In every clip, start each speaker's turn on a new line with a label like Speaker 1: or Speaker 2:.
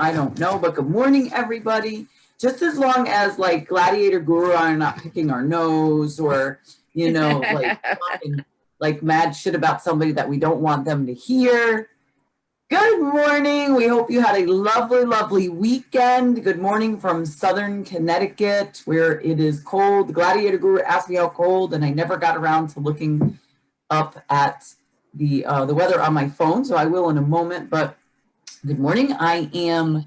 Speaker 1: I don't know, but good morning, everybody. Just as long as like Gladiator Guru are not picking our nose or, like talking like mad shit about somebody that we don't want them to hear. Good morning. We hope you had a lovely, lovely weekend. Good morning from Southern Connecticut, where it is cold. The Gladiator Guru asked me how cold, and I never got around to looking up at the weather on my phone, so I will in a moment. But good morning. I am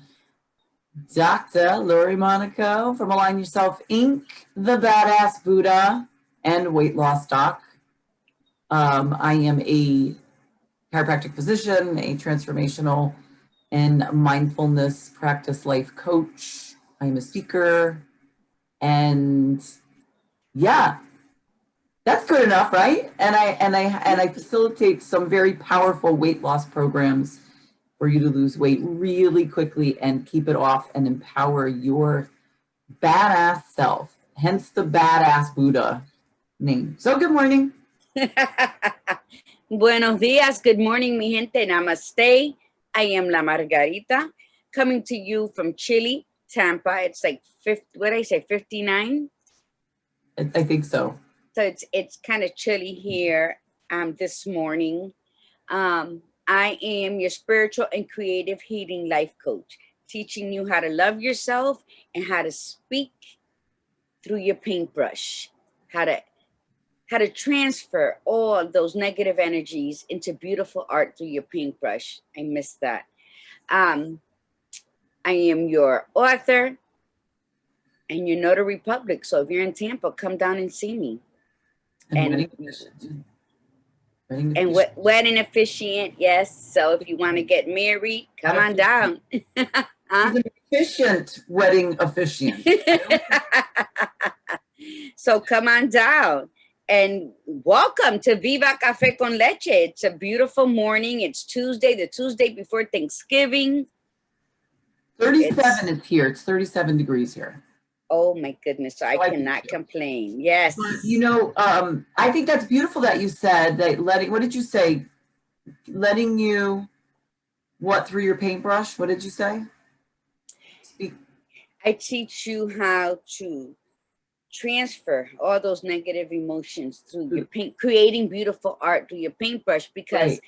Speaker 1: Dr. Lori Monaco from Align Yourself Inc., the Badass Buddha, and Weight Loss Doc. I am a chiropractic physician, a transformational and mindfulness practice life coach. I'm a speaker, and yeah, that's good enough, right? And I facilitate some very powerful weight loss programs for you to lose weight really quickly and keep it off and empower your badass self. Hence the Badass Buddha name. So good morning.
Speaker 2: Buenos dias, good morning, mi gente, namaste. I am La Margarita, coming to you from chilly Tampa. It's like, 59?
Speaker 1: I think so.
Speaker 2: So it's kind of chilly here this morning. I am your spiritual and creative healing life coach, teaching you how to love yourself and how to speak through your paintbrush, how to transfer all those negative energies into beautiful art through your paintbrush. I missed that. I am your author and your notary public. So if you're in Tampa, come down and see me. And wedding officiant, yes. So if you want to get married, come on down.
Speaker 1: Huh? He's an efficient wedding officiant.
Speaker 2: So come on down. And welcome to Viva Cafe con Leche. It's a beautiful morning. It's Tuesday, the Tuesday before Thanksgiving.
Speaker 1: 37 is here. It's 37 degrees here.
Speaker 2: Oh my goodness. So I cannot complain. Yes.
Speaker 1: But, I think that's beautiful that you said that what did you say? Letting you, what, through your paintbrush? What did you say? Speak.
Speaker 2: I teach you how to transfer all those negative emotions through your paint, creating beautiful art through your paintbrush, because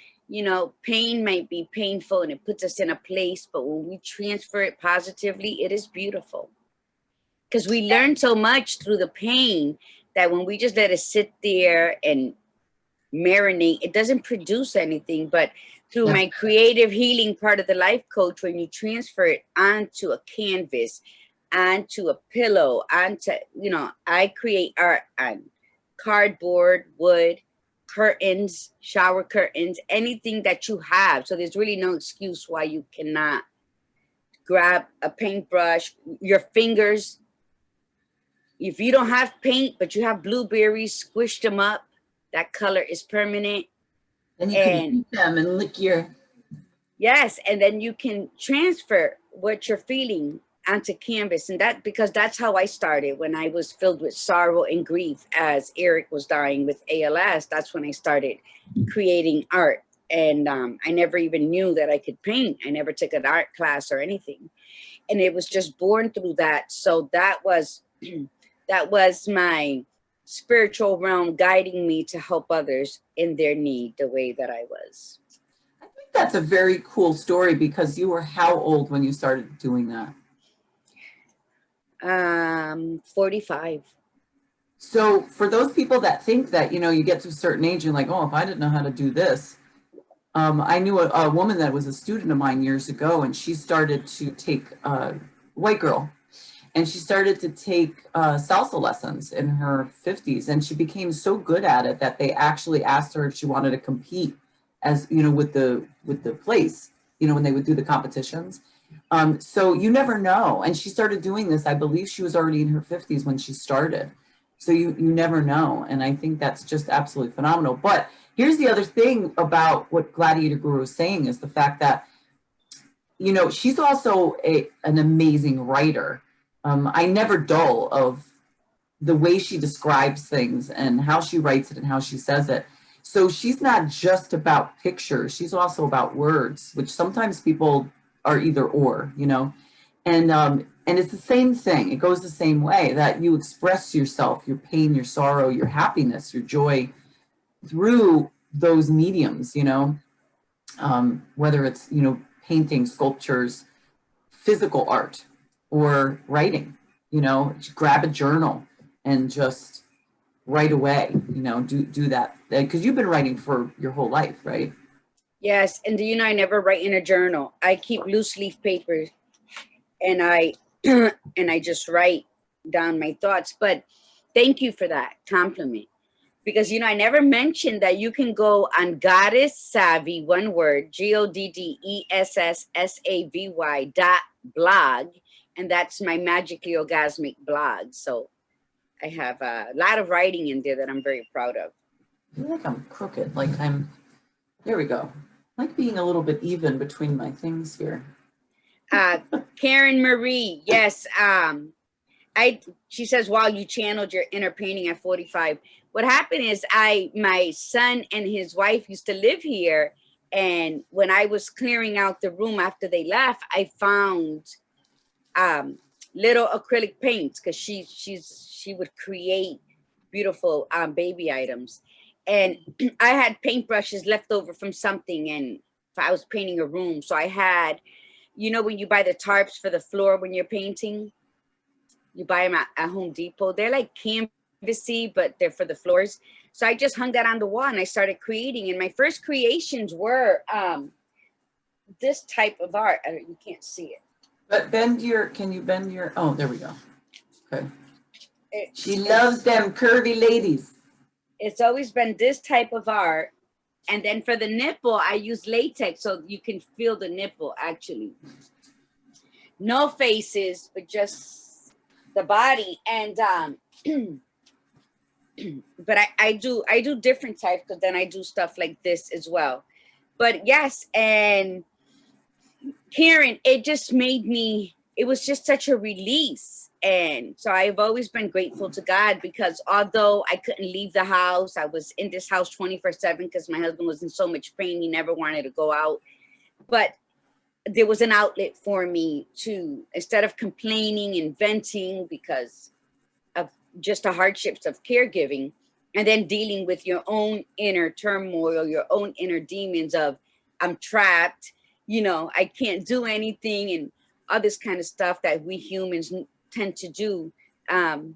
Speaker 2: pain might be painful and it puts us in a place, but when we transfer it positively, it is beautiful. Because we learn so much through the pain that when we just let it sit there and marinate, it doesn't produce anything. But through my creative healing part of the life coach, when you transfer it onto a canvas, onto a pillow, onto, I create art on cardboard, wood, curtains, shower curtains, anything that you have. So there's really no excuse why you cannot grab a paintbrush, your fingers. If you don't have paint, but you have blueberries, squish them up, that color is permanent.
Speaker 1: And you can eat them and lick your...
Speaker 2: Yes, and then you can transfer what you're feeling onto canvas. And because that's how I started when I was filled with sorrow and grief as Eric was dying with ALS. That's when I started creating art. And I never even knew that I could paint. I never took an art class or anything. And it was just born through that. So that was my spiritual realm guiding me to help others in their need the way that I was.
Speaker 1: I think that's a very cool story, because you were how old when you started doing that?
Speaker 2: 45.
Speaker 1: So for those people that think that, you get to a certain age and like, oh, if I didn't know how to do this. I knew a woman that was a student of mine years ago, and she started to take white girl. And she started to take salsa lessons in her 50s, and she became so good at it that they actually asked her if she wanted to compete, as with the place, when they would do the competitions. So you never know. And she started doing this, I believe she was already in her 50s when she started. So you never know. And I think that's just absolutely phenomenal. But here's the other thing about what Gladiator Guru is saying, is the fact that, she's also an amazing writer. I never dull of the way she describes things and how she writes it and how she says it. So she's not just about pictures. She's also about words, which sometimes people are either or, you know, and it's the same thing. It goes the same way that you express yourself, your pain, your sorrow, your happiness, your joy through those mediums, you know, whether it's, you know, painting, sculptures, physical art, or writing, you know, grab a journal and just write away, you know, do that. Because you've been writing for your whole life, right?
Speaker 2: Yes, and do you know I never write in a journal. I keep loose leaf papers, and I and I just write down my thoughts. But thank you for that compliment, because you know I never mentioned that you can go on Goddess Savvy, one word, GODDESSSAVY.blog, and that's my magically orgasmic blog. So I have a lot of writing in there that I'm very proud of.
Speaker 1: I feel like I'm crooked. Like there we go. I like being a little bit even between my things here.
Speaker 2: Karen Marie, yes. She says, wow, you channeled your inner painting at 45. What happened is my son and his wife used to live here. And when I was clearing out the room after they left, I found little acrylic paints, because she would create beautiful baby items. And I had paintbrushes left over from something, and I was painting a room. So I had, you know, when you buy the tarps for the floor when you're painting, you buy them at Home Depot. They're like canvasy, but they're for the floors. So I just hung that on the wall and I started creating. And my first creations were this type of art. You can't see it.
Speaker 1: But can you bend your, oh, there we go. Okay. She loves them curvy ladies.
Speaker 2: It's always been this type of art. And then for the nipple, I use latex so you can feel the nipple actually. No faces, but just the body. And but I do different types, because then I do stuff like this as well. But yes, and Karen, it just made me, it was just such a release. And so I've always been grateful to God, because although I couldn't leave the house, I was in this house 24/7 because my husband was in so much pain. He never wanted to go out. But there was an outlet for me to, instead of complaining and venting because of just the hardships of caregiving, and then dealing with your own inner turmoil, your own inner demons of, I'm trapped, you know, I can't do anything, and all this kind of stuff that we humans tend to do. And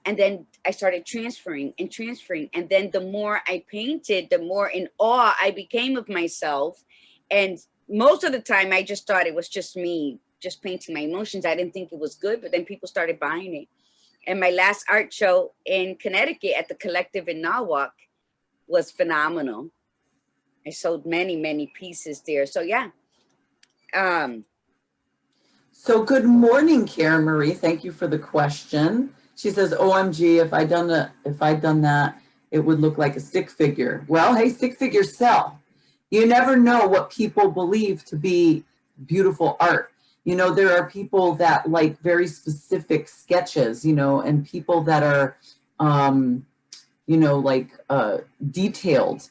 Speaker 2: then I started transferring. And then the more I painted, the more in awe I became of myself. And most of the time I just thought it was just me just painting my emotions. I didn't think it was good, but then people started buying it. And my last art show in Connecticut at the Collective in Norwalk was phenomenal. I sold many, many pieces there. So yeah.
Speaker 1: So good morning, Karen Marie. Thank you for the question. She says, OMG, if I'd done that, it would look like a stick figure. Well, hey, stick figures sell. You never know what people believe to be beautiful art. You know, there are people that like very specific sketches, you know, and people that are, you know, like detailed.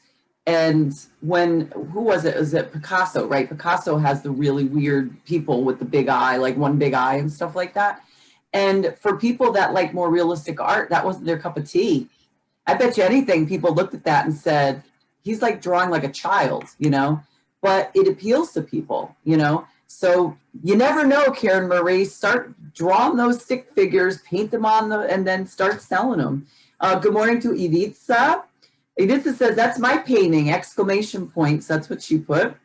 Speaker 1: And who was it? Was it Picasso, right? Picasso has the really weird people with the big eye, like one big eye and stuff like that. And for people that like more realistic art, that wasn't their cup of tea. I bet you anything, people looked at that and said, he's like drawing like a child, you know, but it appeals to people, you know. So you never know, Karen Marie, start drawing those stick figures, paint them on and then start selling them. Good morning to Ivica. Ivica says, that's my painting, exclamation points. That's what she put.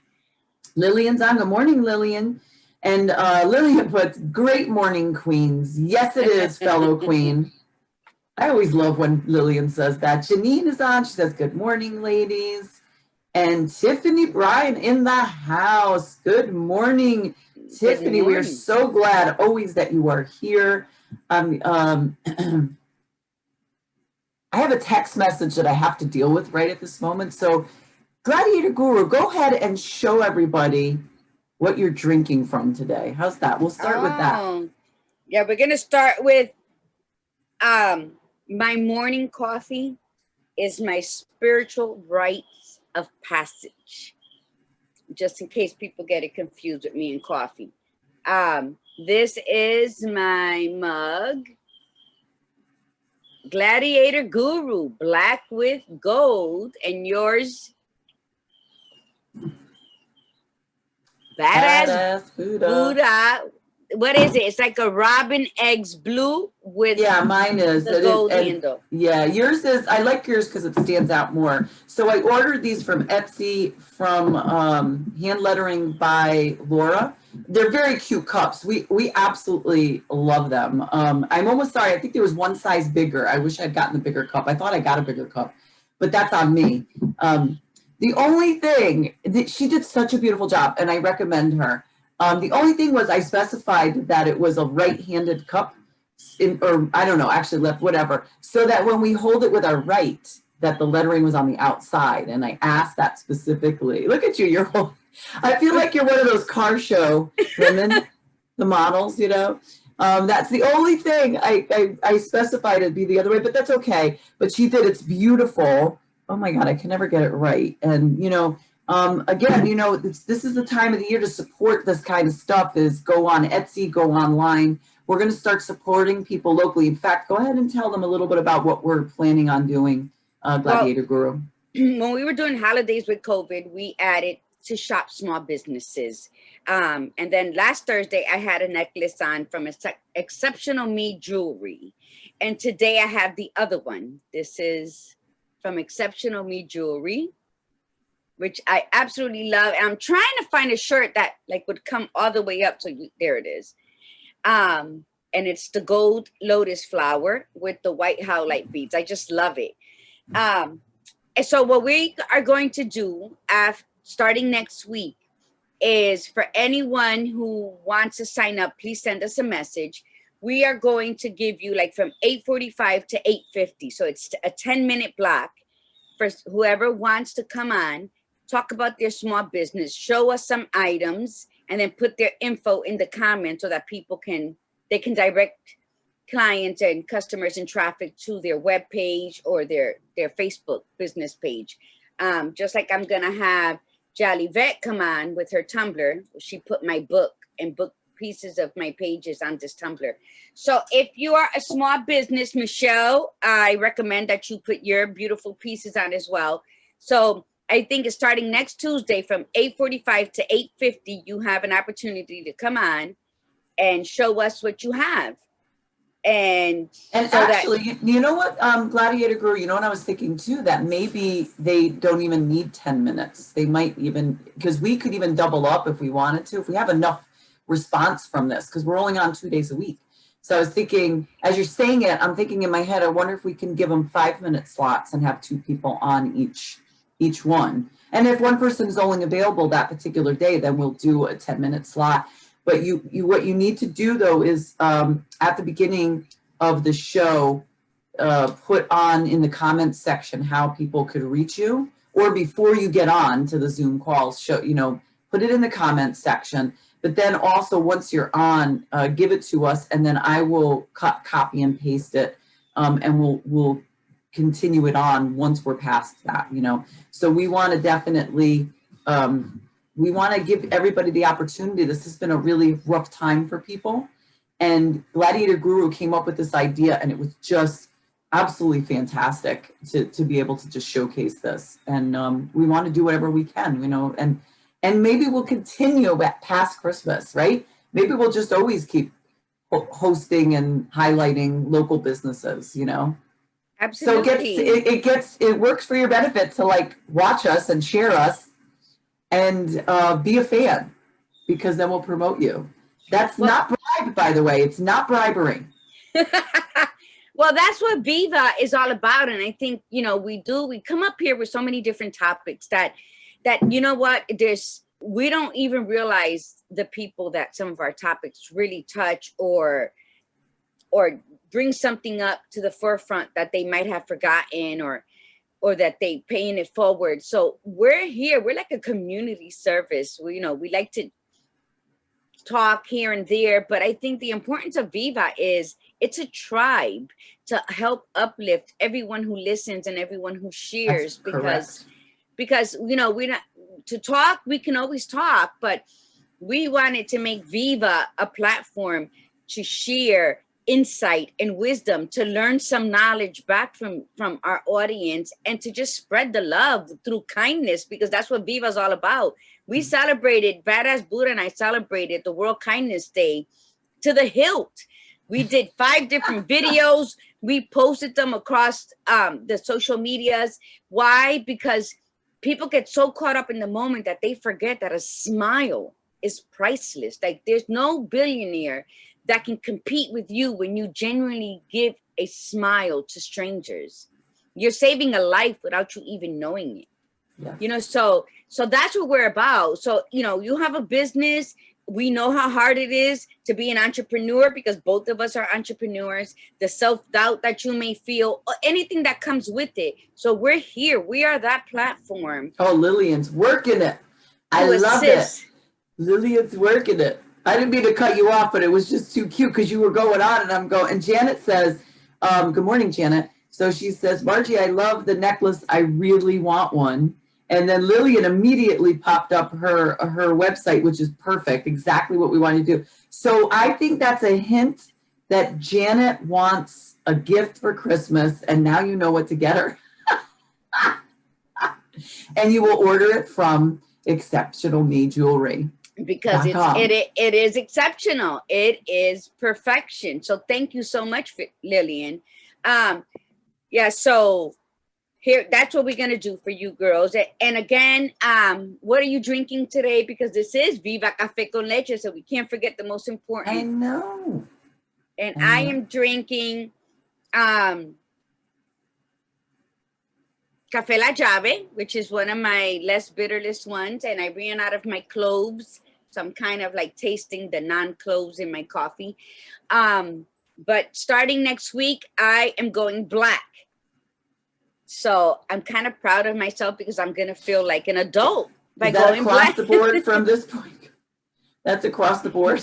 Speaker 1: Lillian's on. Good morning, Lillian. And Lillian puts, great morning, queens. Yes, it is, fellow queen. I always love when Lillian says that. Janine is on. She says, good morning, ladies. And Tiffany Bryan in the house. Good morning, Tiffany. We are so glad always that you are here. I have a text message that I have to deal with right at this moment. So Gladiator Guru, go ahead and show everybody what you're drinking from today. How's that? We'll start with that.
Speaker 2: Yeah, we're going to start with my morning coffee is my spiritual rites of passage. just in case people get it confused with me and coffee. This is my mug. Gladiator Guru, black with gold, and yours, Badass Buddha. What is it? It's like a robin eggs blue with
Speaker 1: mine is
Speaker 2: the gold handle.
Speaker 1: Yeah, yours is, I like yours because it stands out more. So I ordered these from Etsy from Hand Lettering by Laura. They're very cute cups. We absolutely love them. I'm almost sorry. I think there was one size bigger. I wish I'd gotten the bigger cup. I thought I got a bigger cup, but that's on me. The only thing, she did such a beautiful job, and I recommend her. The only thing was I specified that it was a right-handed cup, or I don't know, actually left, whatever, so that when we hold it with our right, that the lettering was on the outside. And I asked that specifically. Look at you, I feel like you're one of those car show women, the models, you know. That's the only thing I specified it'd be the other way, but that's okay. But she did, it's beautiful. Oh my God, I can never get it right. And, you know, again, you know, this is the time of the year to support this kind of stuff, is go on Etsy, go online. We're going to start supporting people locally. In fact, go ahead and tell them a little bit about what we're planning on doing, Gladiator Guru.
Speaker 2: When we were doing holidays with COVID, we added to shop small businesses. And then last Thursday, I had a necklace on from Exceptional Me Jewelry. And today I have the other one. This is from Exceptional Me Jewelry, which I absolutely love. And I'm trying to find a shirt that like would come all the way up. So there it is. And it's the gold lotus flower with the white howlite beads. I just love it. And so what we are going to do starting next week is, for anyone who wants to sign up, please send us a message. We are going to give you like from 8:45 to 8:50. So it's a 10-minute block for whoever wants to come on, talk about their small business, show us some items, and then put their info in the comments so that people can direct clients and customers and traffic to their web page or their Facebook business page. Just like I'm gonna have Jolly Vet come on with her Tumblr. She put my book and book pieces of my pages on this Tumblr. So if you are a small business, Michelle, I recommend that you put your beautiful pieces on as well. So I think it's starting next Tuesday from 8:45 to 8:50, you have an opportunity to come on and show us what you have. And so
Speaker 1: actually, you know what, Gladiator Guru, you know what I was thinking too, that maybe they don't even need 10 minutes. They might even, because we could even double up if we wanted to, if we have enough response from this, because we're only on 2 days a week. So I was thinking, as you're saying it, I'm thinking in my head, I wonder if we can give them 5-minute slots and have 2 people on each one. And if one person is only available that particular day, then we'll do a 10-minute slot. But what you need to do though is at the beginning of the show, put on in the comments section how people could reach you, or before you get on to the Zoom calls, put it in the comments section. But then also once you're on, give it to us, and then I will copy and paste it, and we'll continue it on once we're past that. So we want to definitely. We want to give everybody the opportunity. This has been a really rough time for people. And Gladiator Guru came up with this idea, and it was just absolutely fantastic to be able to just showcase this. And we want to do whatever we can, and maybe we'll continue past Christmas, right? Maybe we'll just always keep hosting and highlighting local businesses,
Speaker 2: Absolutely.
Speaker 1: So it works for your benefit to like watch us and share us. And be a fan, because then we'll promote you. That's not bribe, by the way. It's not bribery.
Speaker 2: Well, that's what Viva is all about. And I think, we come up here with so many different topics that you know what, we don't even realize the people that some of our topics really touch or bring something up to the forefront that they might have forgotten or that they paying it forward. So we're here. We're like a community service. We like to talk here and there, but I think the importance of Viva is it's a tribe to help uplift everyone who listens and everyone who shares.
Speaker 1: That's correct.
Speaker 2: because to talk, we can always talk, but we wanted to make Viva a platform to share insight and wisdom, to learn some knowledge back from our audience, and to just spread the love through kindness, because that's what Viva is all about. We celebrated, Badass Buddha and I celebrated the World Kindness Day to the hilt. We did 5 different videos. We posted them across the social medias. Why? Because people get so caught up in the moment that they forget that a smile is priceless. Like, there's no billionaire that can compete with you when you genuinely give a smile to strangers. You're saving a life without you even knowing it. Yeah. You know, so that's what we're about. So, you know, you have a business. We know how hard it is to be an entrepreneur, because both of us are entrepreneurs. The self-doubt that you may feel, anything that comes with it. So we're here. We are that platform.
Speaker 1: Oh, Lillian's working it. I love it. Lillian's working it. I didn't mean to cut you off, but it was just too cute because you were going on and I'm going. And Janet says, good morning, Janet. So she says, Margie, I love the necklace. I really want one. And then Lillian immediately popped up her website, which is perfect, exactly what we want to do. So I think that's a hint that Janet wants a gift for Christmas, and now you know what to get her. And you will order it from Exceptional Me Jewelry.
Speaker 2: Because it is exceptional. It is perfection. So thank you so much, Lillian. Yeah, so here, that's what we're going to do for you girls. And again, what are you drinking today? Because this is Viva Cafe con Leche, so we can't forget the most important.
Speaker 1: I know.
Speaker 2: And I am drinking Café La Llave, which is one of my less bitterless ones. And I ran out of my cloves, so I'm kind of like tasting the non-cloves in my coffee. But starting next week, I am going black. So I'm kind of proud of myself because I'm going to feel like an adult by going black.
Speaker 1: Across the board from this point? That's across the board?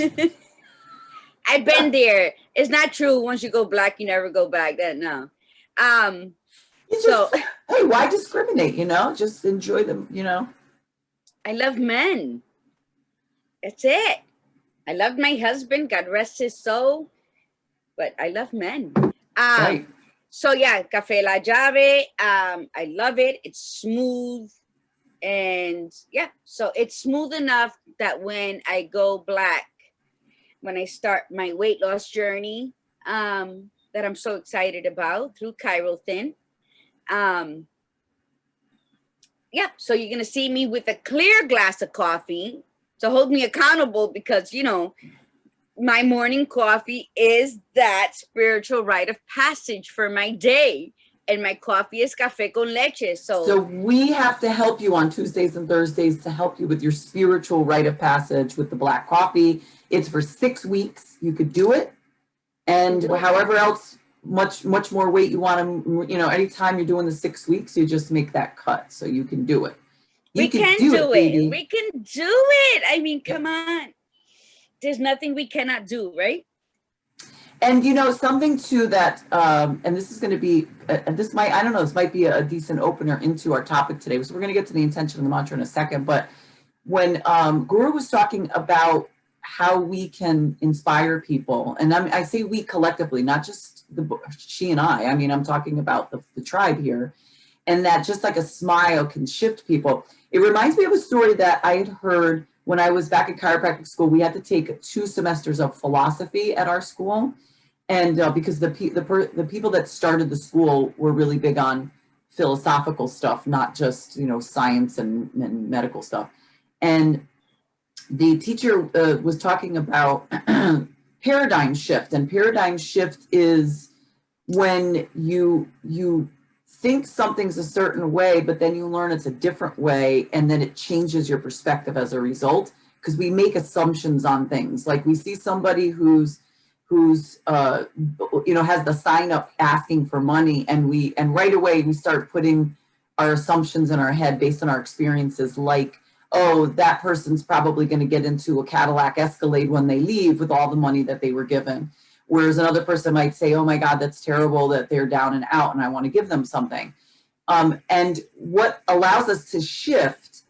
Speaker 2: I've been there. It's not true. Once you go black, you never go back. No.
Speaker 1: Hey, why discriminate, you know? Just enjoy them, you know?
Speaker 2: I love men. That's it. I love my husband. God rest his soul. But I love men. Right. So yeah, Café La Llave, I love it. It's smooth. And yeah, so it's smooth enough that when I go black, when I start my weight loss journey, that I'm so excited about through Chiro Thin. Yeah, so you're going to see me with a clear glass of coffee to hold me accountable, because, you know, my morning coffee is that spiritual rite of passage for my day. And my coffee is Café con Leche.
Speaker 1: So we have to help you on Tuesdays and Thursdays to help you with your spiritual rite of passage with the black coffee. It's for 6 weeks. You could do it. And however else, much more weight you want to, you know, anytime you're doing the 6 weeks, you just make that cut. So you can do it.
Speaker 2: We can do it. We can do it. I mean, come on. There's nothing we cannot do, right?
Speaker 1: And, you know, something too that, and this is going to be, this might be a decent opener into our topic today. So we're going to get to the intention of the mantra in a second. But when Guru was talking about how we can inspire people, and I say we collectively, not just she and I mean, I'm talking about the tribe here, and that just like a smile can shift people. It reminds me of a story that I had heard when I was back at chiropractic school. We had to take 2 semesters of philosophy at our school. And because the people that started the school were really big on philosophical stuff, not just, you know, science and medical stuff. And the teacher was talking about paradigm shift. And paradigm shift is when you think something's a certain way, but then you learn it's a different way, and then it changes your perspective as a result. Because we make assumptions on things. Like we see somebody who's you know, has the sign up asking for money, and right away we start putting our assumptions in our head based on our experiences, like, oh, that person's probably going to get into a Cadillac Escalade when they leave with all the money that they were given. Whereas another person might say, oh my God, that's terrible that they're down and out and I want to give them something. And what allows us to shift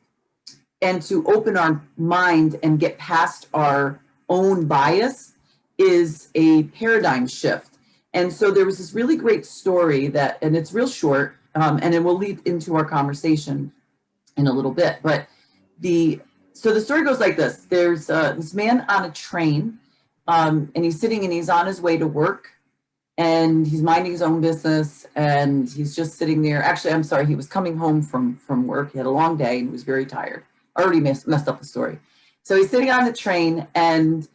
Speaker 1: and to open our mind and get past our own bias is a paradigm shift. And so there was this really great story that, and it's real short, and it will lead into our conversation in a little bit. But so the story goes like this. There's this man on a train, and he's sitting and he's on his way to work, and he's minding his own business, and he's just sitting there. Actually, I'm sorry, he was coming home from work. He had a long day and he was very tired. I already messed up the story. So he's sitting on the train, and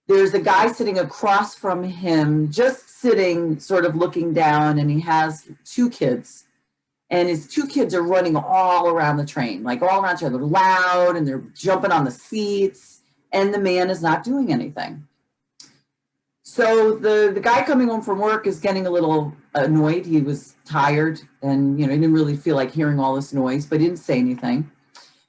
Speaker 1: there's a guy sitting across from him, just sitting, sort of looking down, and he has 2 kids. And his 2 kids are running all around the train, like all around each other. They're loud and they're jumping on the seats, and the man is not doing anything. So the guy coming home from work is getting a little annoyed. He was tired and, he didn't really feel like hearing all this noise, but he didn't say anything.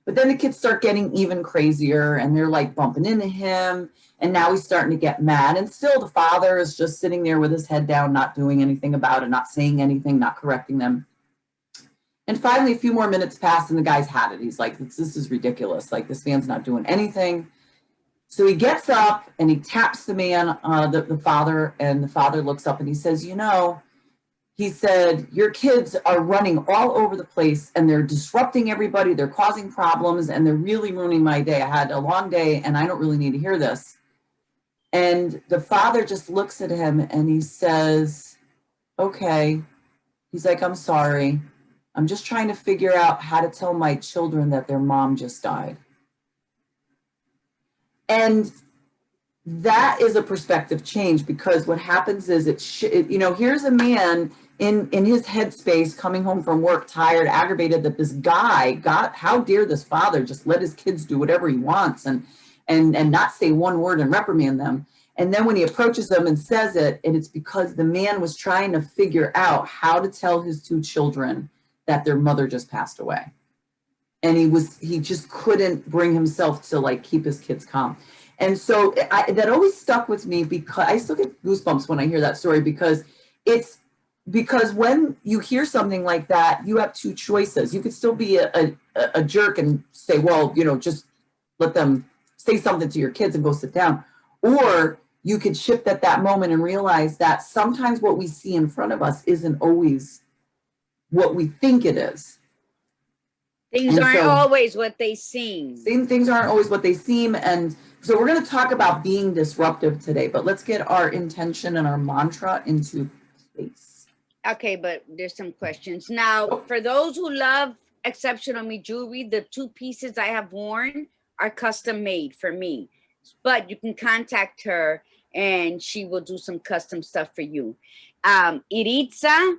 Speaker 1: But then the kids start getting even crazier, and they're like bumping into him. And now he's starting to get mad. And still the father is just sitting there with his head down, not doing anything about it, not saying anything, not correcting them. And finally, a few more minutes pass, and the guy's had it. He's like, this is ridiculous. Like, this man's not doing anything. So he gets up and he taps the man, the father, and the father looks up and he says, he said, your kids are running all over the place and they're disrupting everybody. They're causing problems and they're really ruining my day. I had a long day and I don't really need to hear this. And the father just looks at him and he says, okay. He's like, I'm sorry. I'm just trying to figure out how to tell my children that their mom just died. And that is a perspective change, because what happens is here's a man in his headspace coming home from work, tired, aggravated that this guy how dare this father just let his kids do whatever he wants and not say one word and reprimand them. And then when he approaches them and says it, and it's because the man was trying to figure out how to tell his 2 children that their mother just passed away. And he just couldn't bring himself to keep his kids calm. And so that always stuck with me, because I still get goosebumps when I hear that story, because when you hear something like that, you have 2 choices. You could still be a jerk and say, well, just let them say something to your kids and go sit down. Or you could shift at that moment and realize that sometimes what we see in front of us isn't always what we think it is.
Speaker 2: Things aren't always what they seem.
Speaker 1: Things aren't always what they seem. And so we're going to talk about being disruptive today, but let's get our intention and our mantra into place.
Speaker 2: Okay, but there's some questions. Now, for those who love Exceptional Me jewelry, the 2 pieces I have worn are custom made for me. But you can contact her and she will do some custom stuff for you. Iritza,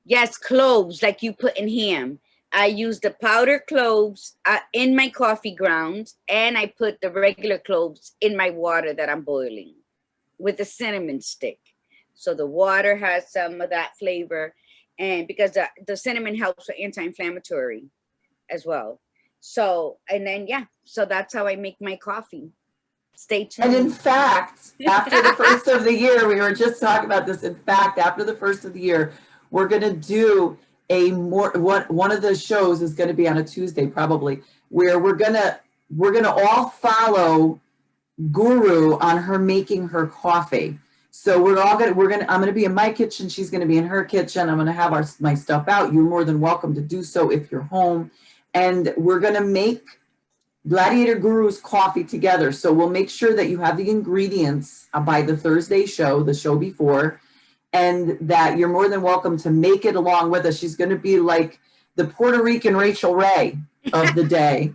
Speaker 2: yes, cloves like you put in ham. I use the powdered cloves in my coffee grounds, and I put the regular cloves in my water that I'm boiling with a cinnamon stick. So the water has some of that flavor, and because the cinnamon helps with anti-inflammatory as well. So, and then, so that's how I make my coffee. Stay tuned.
Speaker 1: And in fact, after the first of the year, we were just talking about this. In fact, after the first of the year, we're going to do one of the shows is going to be on a Tuesday, probably, where we're going to all follow Guru on her making her coffee. So I'm going to be in my kitchen. She's going to be in her kitchen. I'm going to have my stuff out. You're more than welcome to do so if you're home. And we're going to make Gladiator Guru's coffee together. So we'll make sure that you have the ingredients by the Thursday show, the show before, and that you're more than welcome to make it along with us. She's going to be like the Puerto Rican Rachel Ray of the day.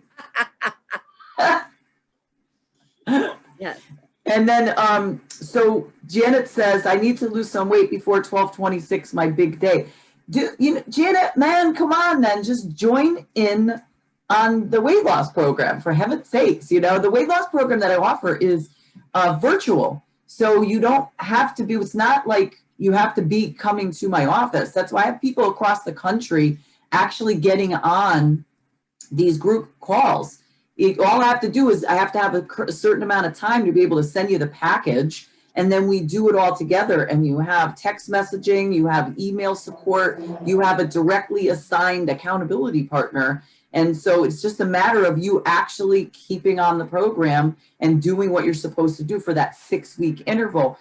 Speaker 2: Yes.
Speaker 1: And then, so Janet says, I need to lose some weight before 12/26, my big day. Janet, man, come on then, just join in on the weight loss program, for heaven's sakes. The weight loss program that I offer is virtual. So you don't have to be, it's not like you have to be coming to my office. That's why I have people across the country actually getting on these group calls. All I have to do is I have to have a certain amount of time to be able to send you the package. And then we do it all together, and you have text messaging, you have email support, you have a directly assigned accountability partner. And so it's just a matter of you actually keeping on the program and doing what you're supposed to do for that 6-week interval.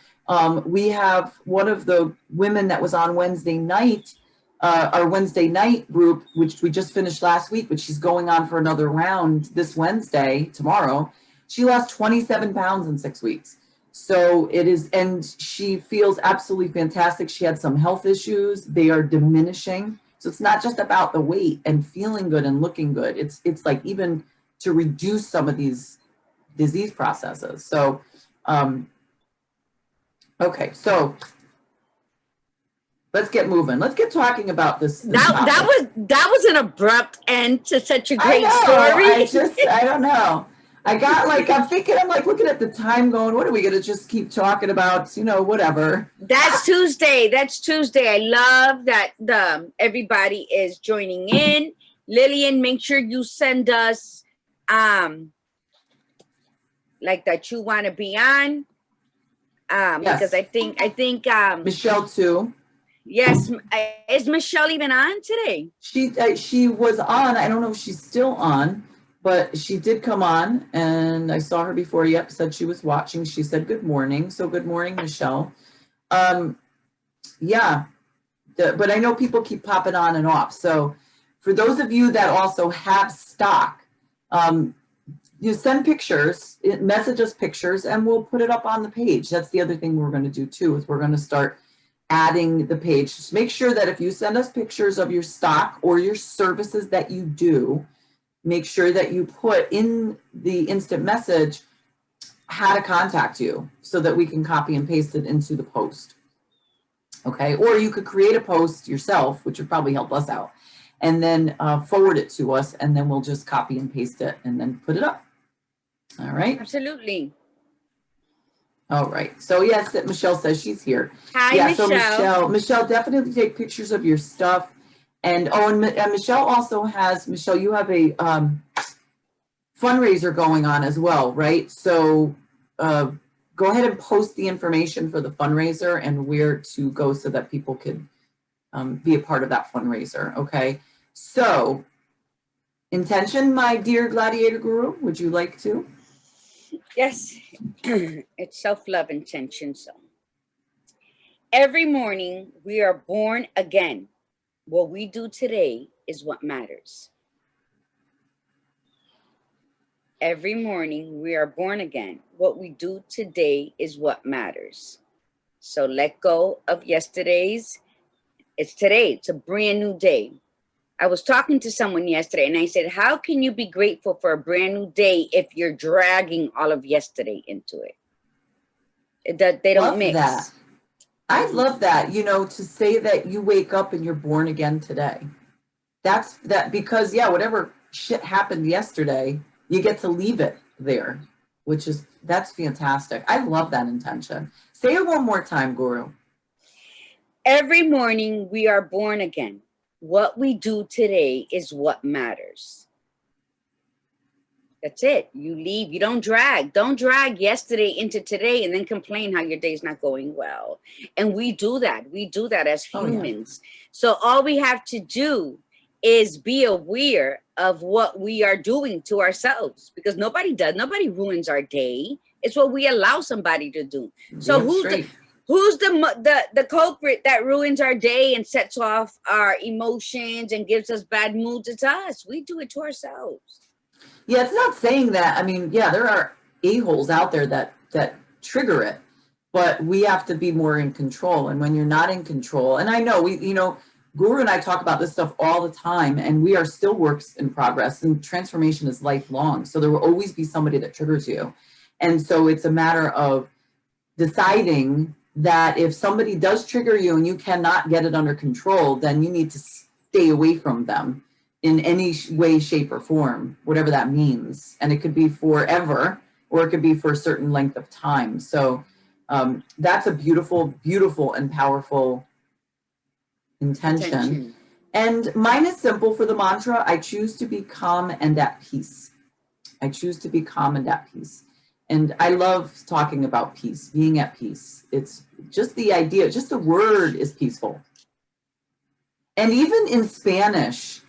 Speaker 1: We have one of the women that was on Wednesday night, our Wednesday night group, which we just finished last week, but she's going on for another round this Wednesday, tomorrow. She lost 27 pounds in 6 weeks. So it is, and she feels absolutely fantastic. She had some health issues. They are diminishing. So it's not just about the weight and feeling good and looking good. It's like even to reduce some of these disease processes. So, okay, so let's get moving. Let's get talking about this.
Speaker 2: That was an abrupt end to such a great story.
Speaker 1: I don't know. I'm thinking, I'm like looking at the time going, what are we going to just keep talking about? Whatever.
Speaker 2: That's Tuesday. I love that everybody is joining in. Lillian, make sure you send us like that you want to be on. Yes. Because I think
Speaker 1: Michelle too.
Speaker 2: Yes. Is Michelle even on today?
Speaker 1: She was on. I don't know if she's still on. But she did come on, and I saw her before. Yep, said she was watching. She said good morning. So good morning, Michelle. Yeah, but I know people keep popping on and off. So for those of you that also have stock, you send pictures, message us pictures, and we'll put it up on the page. That's the other thing we're going to do too, is we're going to start adding the page. Just make sure that if you send us pictures of your stock or your services that you do, make sure that you put in the instant message how to contact you so that we can copy and paste it into the post. Okay, or you could create a post yourself, which would probably help us out, and then forward it to us, and then we'll just copy and paste it and then put it up. All right?
Speaker 2: Absolutely.
Speaker 1: All right. So yes, Michelle says she's here.
Speaker 2: Hi,
Speaker 1: yeah,
Speaker 2: Michelle.
Speaker 1: So Michelle, definitely take pictures of your stuff. And Michelle also has, Michelle, you have a fundraiser going on as well, right? So go ahead and post the information for the fundraiser and where to go so that people could be a part of that fundraiser, okay? So, intention, my dear gladiator guru, would you like to?
Speaker 2: Yes, it's self-love intention. So, every morning we are born again. What we do today is what matters. Every morning we are born again. What we do today is what matters. So let go of yesterday's. It's today. It's a brand new day. I was talking to someone yesterday and I said, how can you be grateful for a brand new day if you're dragging all of yesterday into it? They don't mix.
Speaker 1: That. I love that, to say that you wake up and you're born again today. That's because, yeah, whatever shit happened yesterday, you get to leave it there, that's fantastic. I love that intention. Say it one more time, Guru.
Speaker 2: Every morning we are born again. What we do today is what matters. That's it. You leave. You don't drag. Don't drag yesterday into today and then complain how your day's not going well. And we do that. We do that as humans. Oh, yeah. So all we have to do is be aware of what we are doing to ourselves, because nobody ruins our day. It's what we allow somebody to do. So who's the culprit that ruins our day and sets off our emotions and gives us bad moods? It's us. We do it to ourselves.
Speaker 1: Yeah, it's not saying that. I mean, yeah, there are a-holes out there that trigger it, but we have to be more in control. And when you're not in control, and I know Guru and I talk about this stuff all the time, and we are still works in progress, and transformation is lifelong. So there will always be somebody that triggers you. And so it's a matter of deciding that if somebody does trigger you and you cannot get it under control, then you need to stay away from them in any way, shape, or form, whatever that means. And it could be forever, or it could be for a certain length of time. So that's a beautiful, beautiful and powerful intention. And mine is simple for the mantra. I choose to be calm and at peace. I choose to be calm and at peace. And I love talking about peace, being at peace. It's just the idea, just the word is peaceful. And even in Spanish,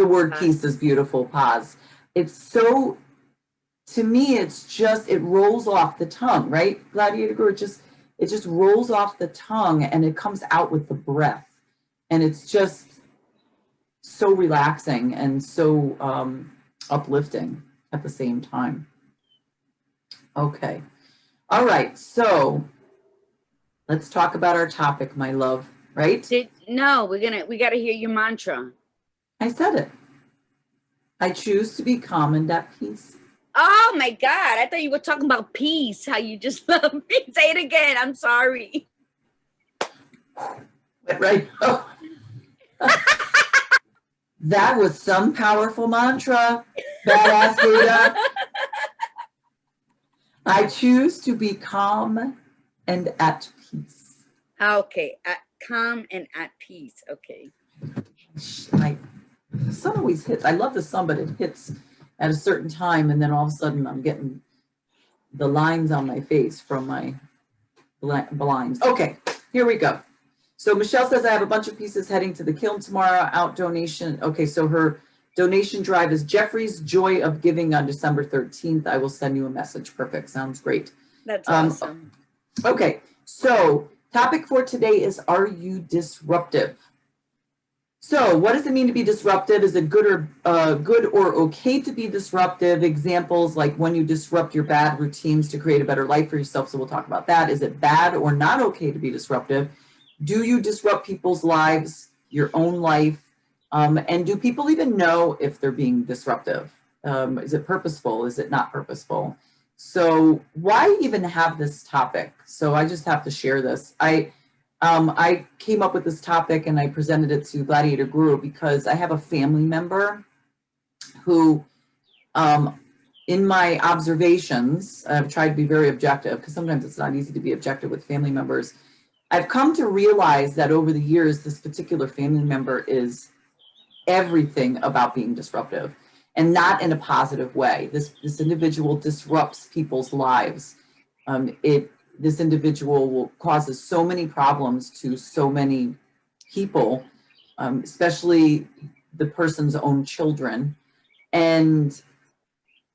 Speaker 1: The word peace is beautiful, pause. It's so, to me, it's just, it rolls off the tongue, right? Gladiator Guru, it just rolls off the tongue and it comes out with the breath. And it's just so relaxing and so uplifting at the same time. Okay. All right. So let's talk about our topic, my love, right?
Speaker 2: No, we got to hear your mantra.
Speaker 1: I said it. I choose to be calm and at peace.
Speaker 2: Oh my God. I thought you were talking about peace. How you just love me. Say it again. I'm sorry.
Speaker 1: Right. Oh. That was some powerful mantra. Badass Buddha. I choose to be calm and at peace.
Speaker 2: Okay. Calm and at peace. Okay.
Speaker 1: The sun always hits. I love the sun, but it hits at a certain time, and then all of a sudden I'm getting the lines on my face from my blinds. Okay, here we go. So Michelle says, I have a bunch of pieces heading to the kiln tomorrow. Out donation. Okay, so her donation drive is Jeffrey's Joy of Giving on December 13th. I will send you a message. Perfect. Sounds great.
Speaker 2: That's awesome.
Speaker 1: Okay, so topic for today is, are you disruptive? So what does it mean to be disruptive? Is it good or okay to be disruptive? Examples like when you disrupt your bad routines to create a better life for yourself. So we'll talk about that. Is it bad or not okay to be disruptive? Do you disrupt people's lives, your own life? And do people even know if they're being disruptive? Is it purposeful? Is it not purposeful? So why even have this topic? So I just have to share this. I came up with this topic and I presented it to Gladiator Guru because I have a family member who, in my observations, I've tried to be very objective because sometimes it's not easy to be objective with family members. I've come to realize that over the years, this particular family member is everything about being disruptive and not in a positive way. This individual disrupts people's lives. This individual causes so many problems to so many people, especially the person's own children. And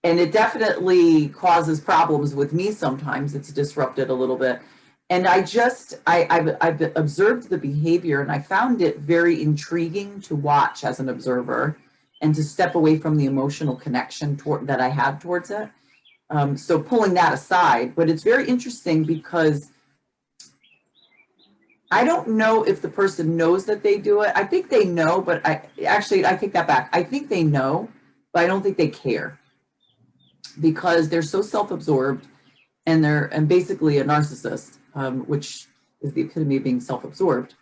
Speaker 1: it definitely causes problems with me sometimes. It's disrupted a little bit. And I've observed the behavior and I found it very intriguing to watch as an observer and to step away from the emotional connection that I had towards it. So pulling that aside, but it's very interesting because I don't know if the person knows that they do it. I think they know, but I take that back. I think they know, but I don't think they care because they're so self-absorbed and they're basically a narcissist, which is the epitome of being self-absorbed.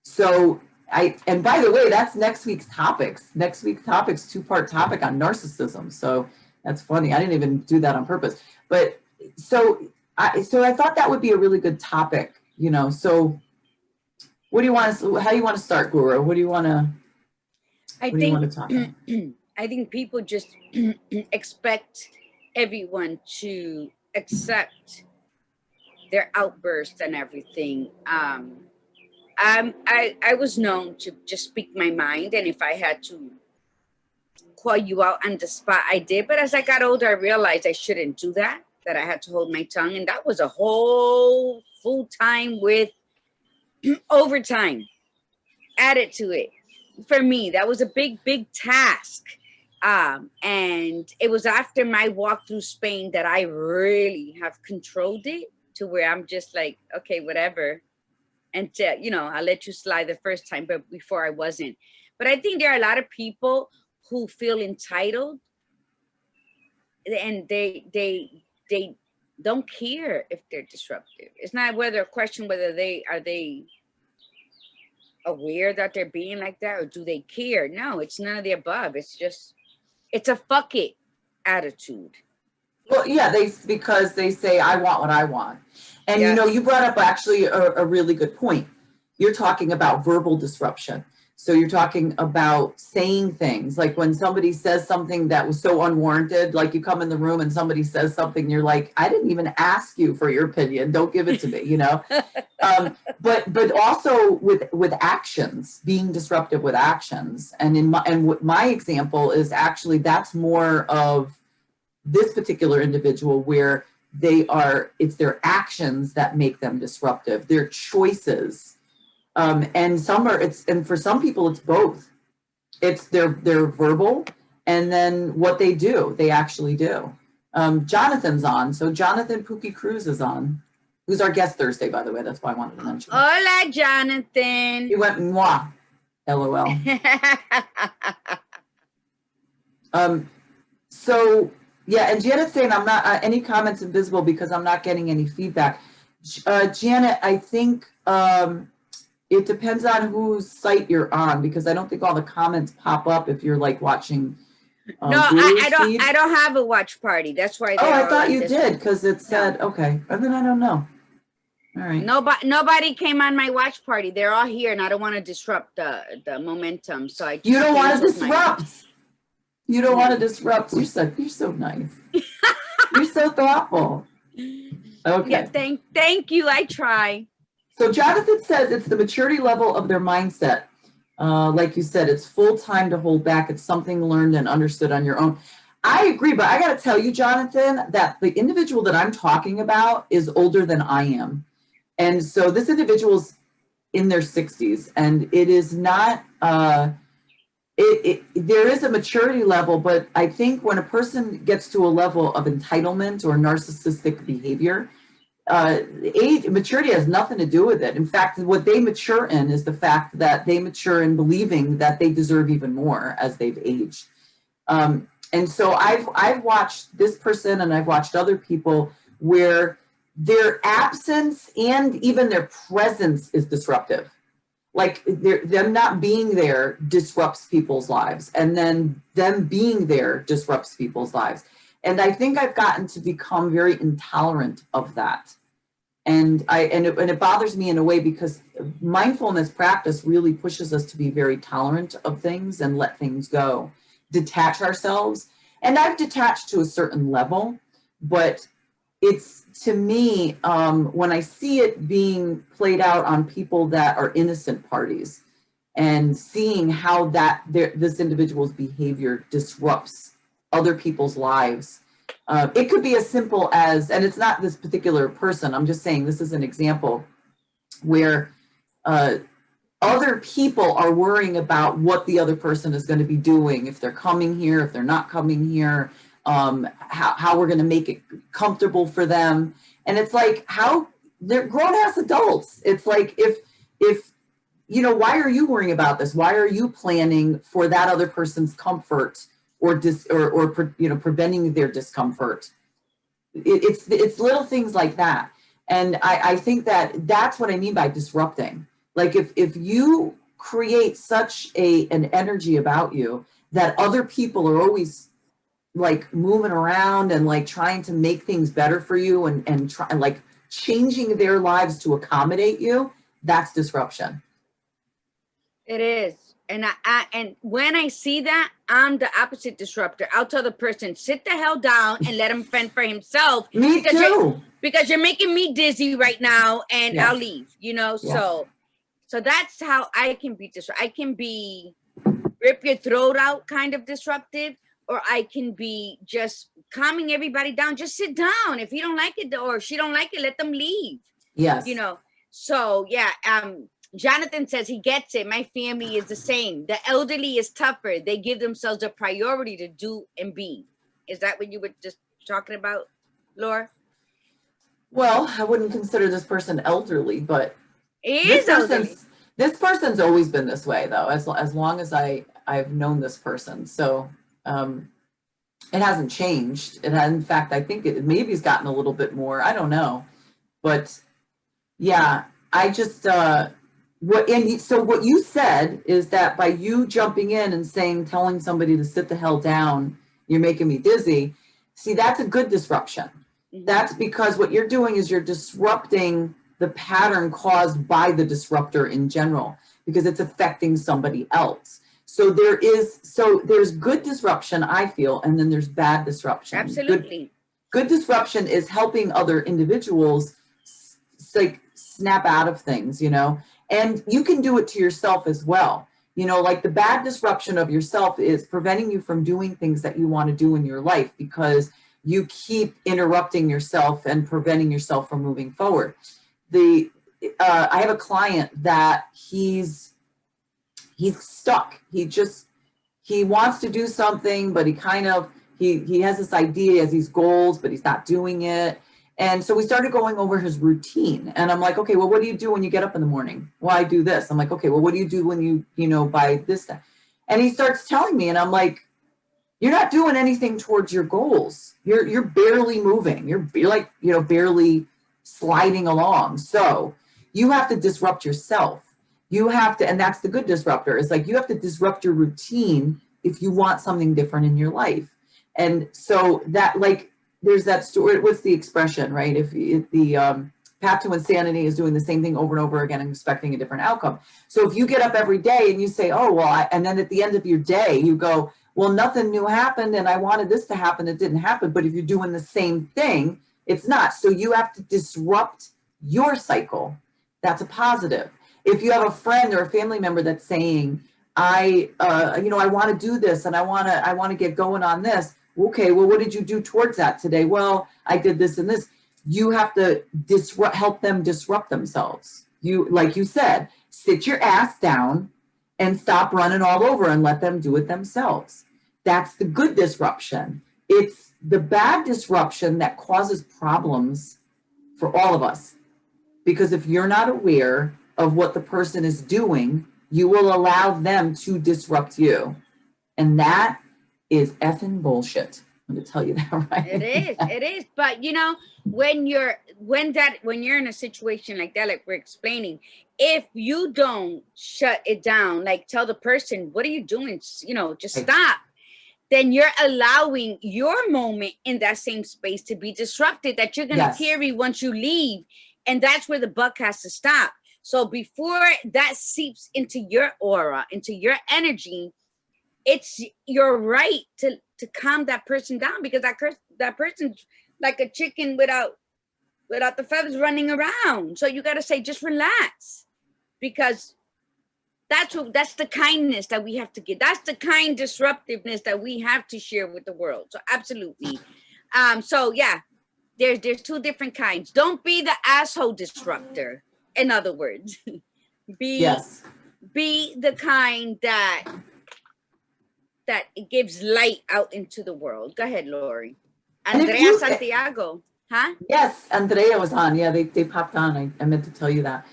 Speaker 1: So and by the way, that's next week's topics. Next week's topics, 2-part topic on narcissism. So that's funny. I didn't even do that on purpose. But so I thought that would be a really good topic, So what do you want to, how do you want to start, Guru? What do you want to, talk about?
Speaker 2: I think people just expect everyone to accept their outbursts and everything. I was known to just speak my mind, and if I had to call you out on the spot, I did. But as I got older, I realized I shouldn't do that I had to hold my tongue. And that was a whole full time with overtime added to it. For me, that was a big task. And it was after my walk through Spain that I really have controlled it to where I'm just like, okay, whatever. And I let you slide the first time, but before I wasn't. But I think there are a lot of people who feel entitled and they don't care if they're disruptive. It's not a question whether they aware that they're being like that or do they care. No, it's none of the above. It's a fuck it attitude.
Speaker 1: Well, yeah, because they say I want what I want. And you brought up actually a really good point. You're talking about verbal disruption. So you're talking about saying things like when somebody says something that was so unwarranted, like you come in the room and somebody says something, you're like, I didn't even ask you for your opinion. Don't give it to me, you know? But also with actions, being disruptive with actions. And my example is actually, that's more of this particular individual where it's their actions that make them disruptive, their choices. And for some people, it's both. It's their verbal, and then what they actually do. Jonathan's on. So Jonathan Pookie Cruz is on, who's our guest Thursday, by the way. That's why I wanted to mention.
Speaker 2: Hola, Jonathan.
Speaker 1: He went, moi, LOL. So, yeah, and Janet's saying I'm not, any comments invisible because I'm not getting any feedback. Janet, I think it depends on whose site you're on, because I don't think all the comments pop up if you're like watching.
Speaker 2: No, I don't have a watch party. That's why.
Speaker 1: Oh, I thought you did, because it said, okay. And then I don't know. All right.
Speaker 2: Nobody came on my watch party. They're all here, and I don't want to disrupt the momentum. So
Speaker 1: you don't want to disrupt. You don't want to disrupt. You're so nice. You're so thoughtful. Okay.
Speaker 2: Yeah, thank you. I try.
Speaker 1: So Jonathan says it's the maturity level of their mindset. Like you said, it's full time to hold back. It's something learned and understood on your own. I agree, but I got to tell you, Jonathan, that the individual that I'm talking about is older than I am. And so this individual's in their 60s, and it is not, there is a maturity level, but I think when a person gets to a level of entitlement or narcissistic behavior, maturity has nothing to do with it. In fact, what they mature in is the fact that they mature in believing that they deserve even more as they've aged. And so I've watched this person, and I've watched other people where their absence and even their presence is disruptive. Like them not being there disrupts people's lives, and then them being there disrupts people's lives. And I think I've gotten to become very intolerant of that. And it bothers me in a way, because mindfulness practice really pushes us to be very tolerant of things and let things go, detach ourselves. And I've detached to a certain level, but it's, to me, when I see it being played out on people that are innocent parties, and seeing how this individual's behavior disrupts other people's lives. It could be as simple as, and it's not this particular person, I'm just saying this is an example where other people are worrying about what the other person is going to be doing, if they're coming here, if they're not coming here, how we're going to make it comfortable for them. And it's like, how they're grown-ass adults. It's like, if you know, why are you worrying about this? Why are you planning for that other person's comfort, or you know, preventing their discomfort? It's little things like that. And I think that's what I mean by disrupting. Like if you create such an energy about you that other people are always like moving around and like trying to make things better for you, and like changing their lives to accommodate you, that's disruption.
Speaker 2: It is. And and when I see that, I'm the opposite disruptor. I'll tell the person, sit the hell down and let him fend for himself.
Speaker 1: Me too.
Speaker 2: Because you're making me dizzy right now, and yes. I'll leave, you know? Yes. So that's how I can be disruptive. I can be rip your throat out kind of disruptive, or I can be just calming everybody down. Just sit down. If you don't like it, or she don't like it, let them leave.
Speaker 1: Yes.
Speaker 2: You know? So yeah, Jonathan says he gets it. My family is the same. The elderly is tougher. They give themselves a priority to do and be. Is that what you were just talking about, Laura?
Speaker 1: Well, I wouldn't consider this person elderly, but
Speaker 2: this
Speaker 1: person's always been this way, though, as long as I've known this person. So it hasn't changed. In fact, I think it maybe has gotten a little bit more. I don't know, but yeah, I just. So what you said is that by you jumping in and telling somebody to sit the hell down, you're making me dizzy. See, that's a good disruption. Mm-hmm. That's because what you're doing is you're disrupting the pattern caused by the disruptor in general. because it's affecting somebody else. So there's good disruption, I feel, and then there's bad disruption.
Speaker 2: Absolutely.
Speaker 1: Good disruption is helping other individuals like snap out of things, and you can do it to yourself as well. Like the bad disruption of yourself is preventing you from doing things that you want to do in your life because you keep interrupting yourself and preventing yourself from moving forward. I have a client that he's stuck. He wants to do something, but he has this idea, he has these goals, but he's not doing it. And so we started going over his routine, and I'm like, okay, well, what do you do when you get up in the morning? Well, I do this. I'm like, okay, well, what do you do when you buy this stuff? And he starts telling me, and I'm like, you're not doing anything towards your goals. You're barely moving. You're like, barely sliding along. So you have to disrupt yourself. You have to, and that's the good disruptor. It's like you have to disrupt your routine if you want something different in your life. And so that, like, there's that story. What's the expression, right? If the path to insanity is doing the same thing over and over again and expecting a different outcome. So if you get up every day and you say, oh, well, and then at the end of your day, you go, well, nothing new happened and I wanted this to happen. It didn't happen. But if you're doing the same thing, it's not. So you have to disrupt your cycle. That's a positive. If you have a friend or a family member that's saying, I want to do this and I want to get going on this. Okay, well, what did you do towards that today? Well, I did this and this. You have to help them disrupt themselves. Like you said, sit your ass down and stop running all over and let them do it themselves. That's the good disruption. It's the bad disruption that causes problems for all of us. Because if you're not aware of what the person is doing, you will allow them to disrupt you. And that is effing bullshit. I'm going to tell you that right.
Speaker 2: It is. But when you're in a situation like that, like we're explaining, if you don't shut it down, like tell the person, what are you doing? Just stop. Then you're allowing your moment in that same space to be disrupted that you're going to carry once you leave. And that's where the buck has to stop. So before that seeps into your aura, into your energy, it's your right to calm that person down, because that person's like a chicken without the feathers running around. So you got to say, just relax, because that's the kindness that we have to give. That's the kind disruptiveness that we have to share with the world. So absolutely. So yeah, there's two different kinds. Don't be the asshole disruptor. In other words, be the kind that it gives light out into the world. Go ahead, Lori. Andrea Santiago. Huh?
Speaker 1: Yes, Andrea was on. Yeah, they popped on. I meant to tell you that.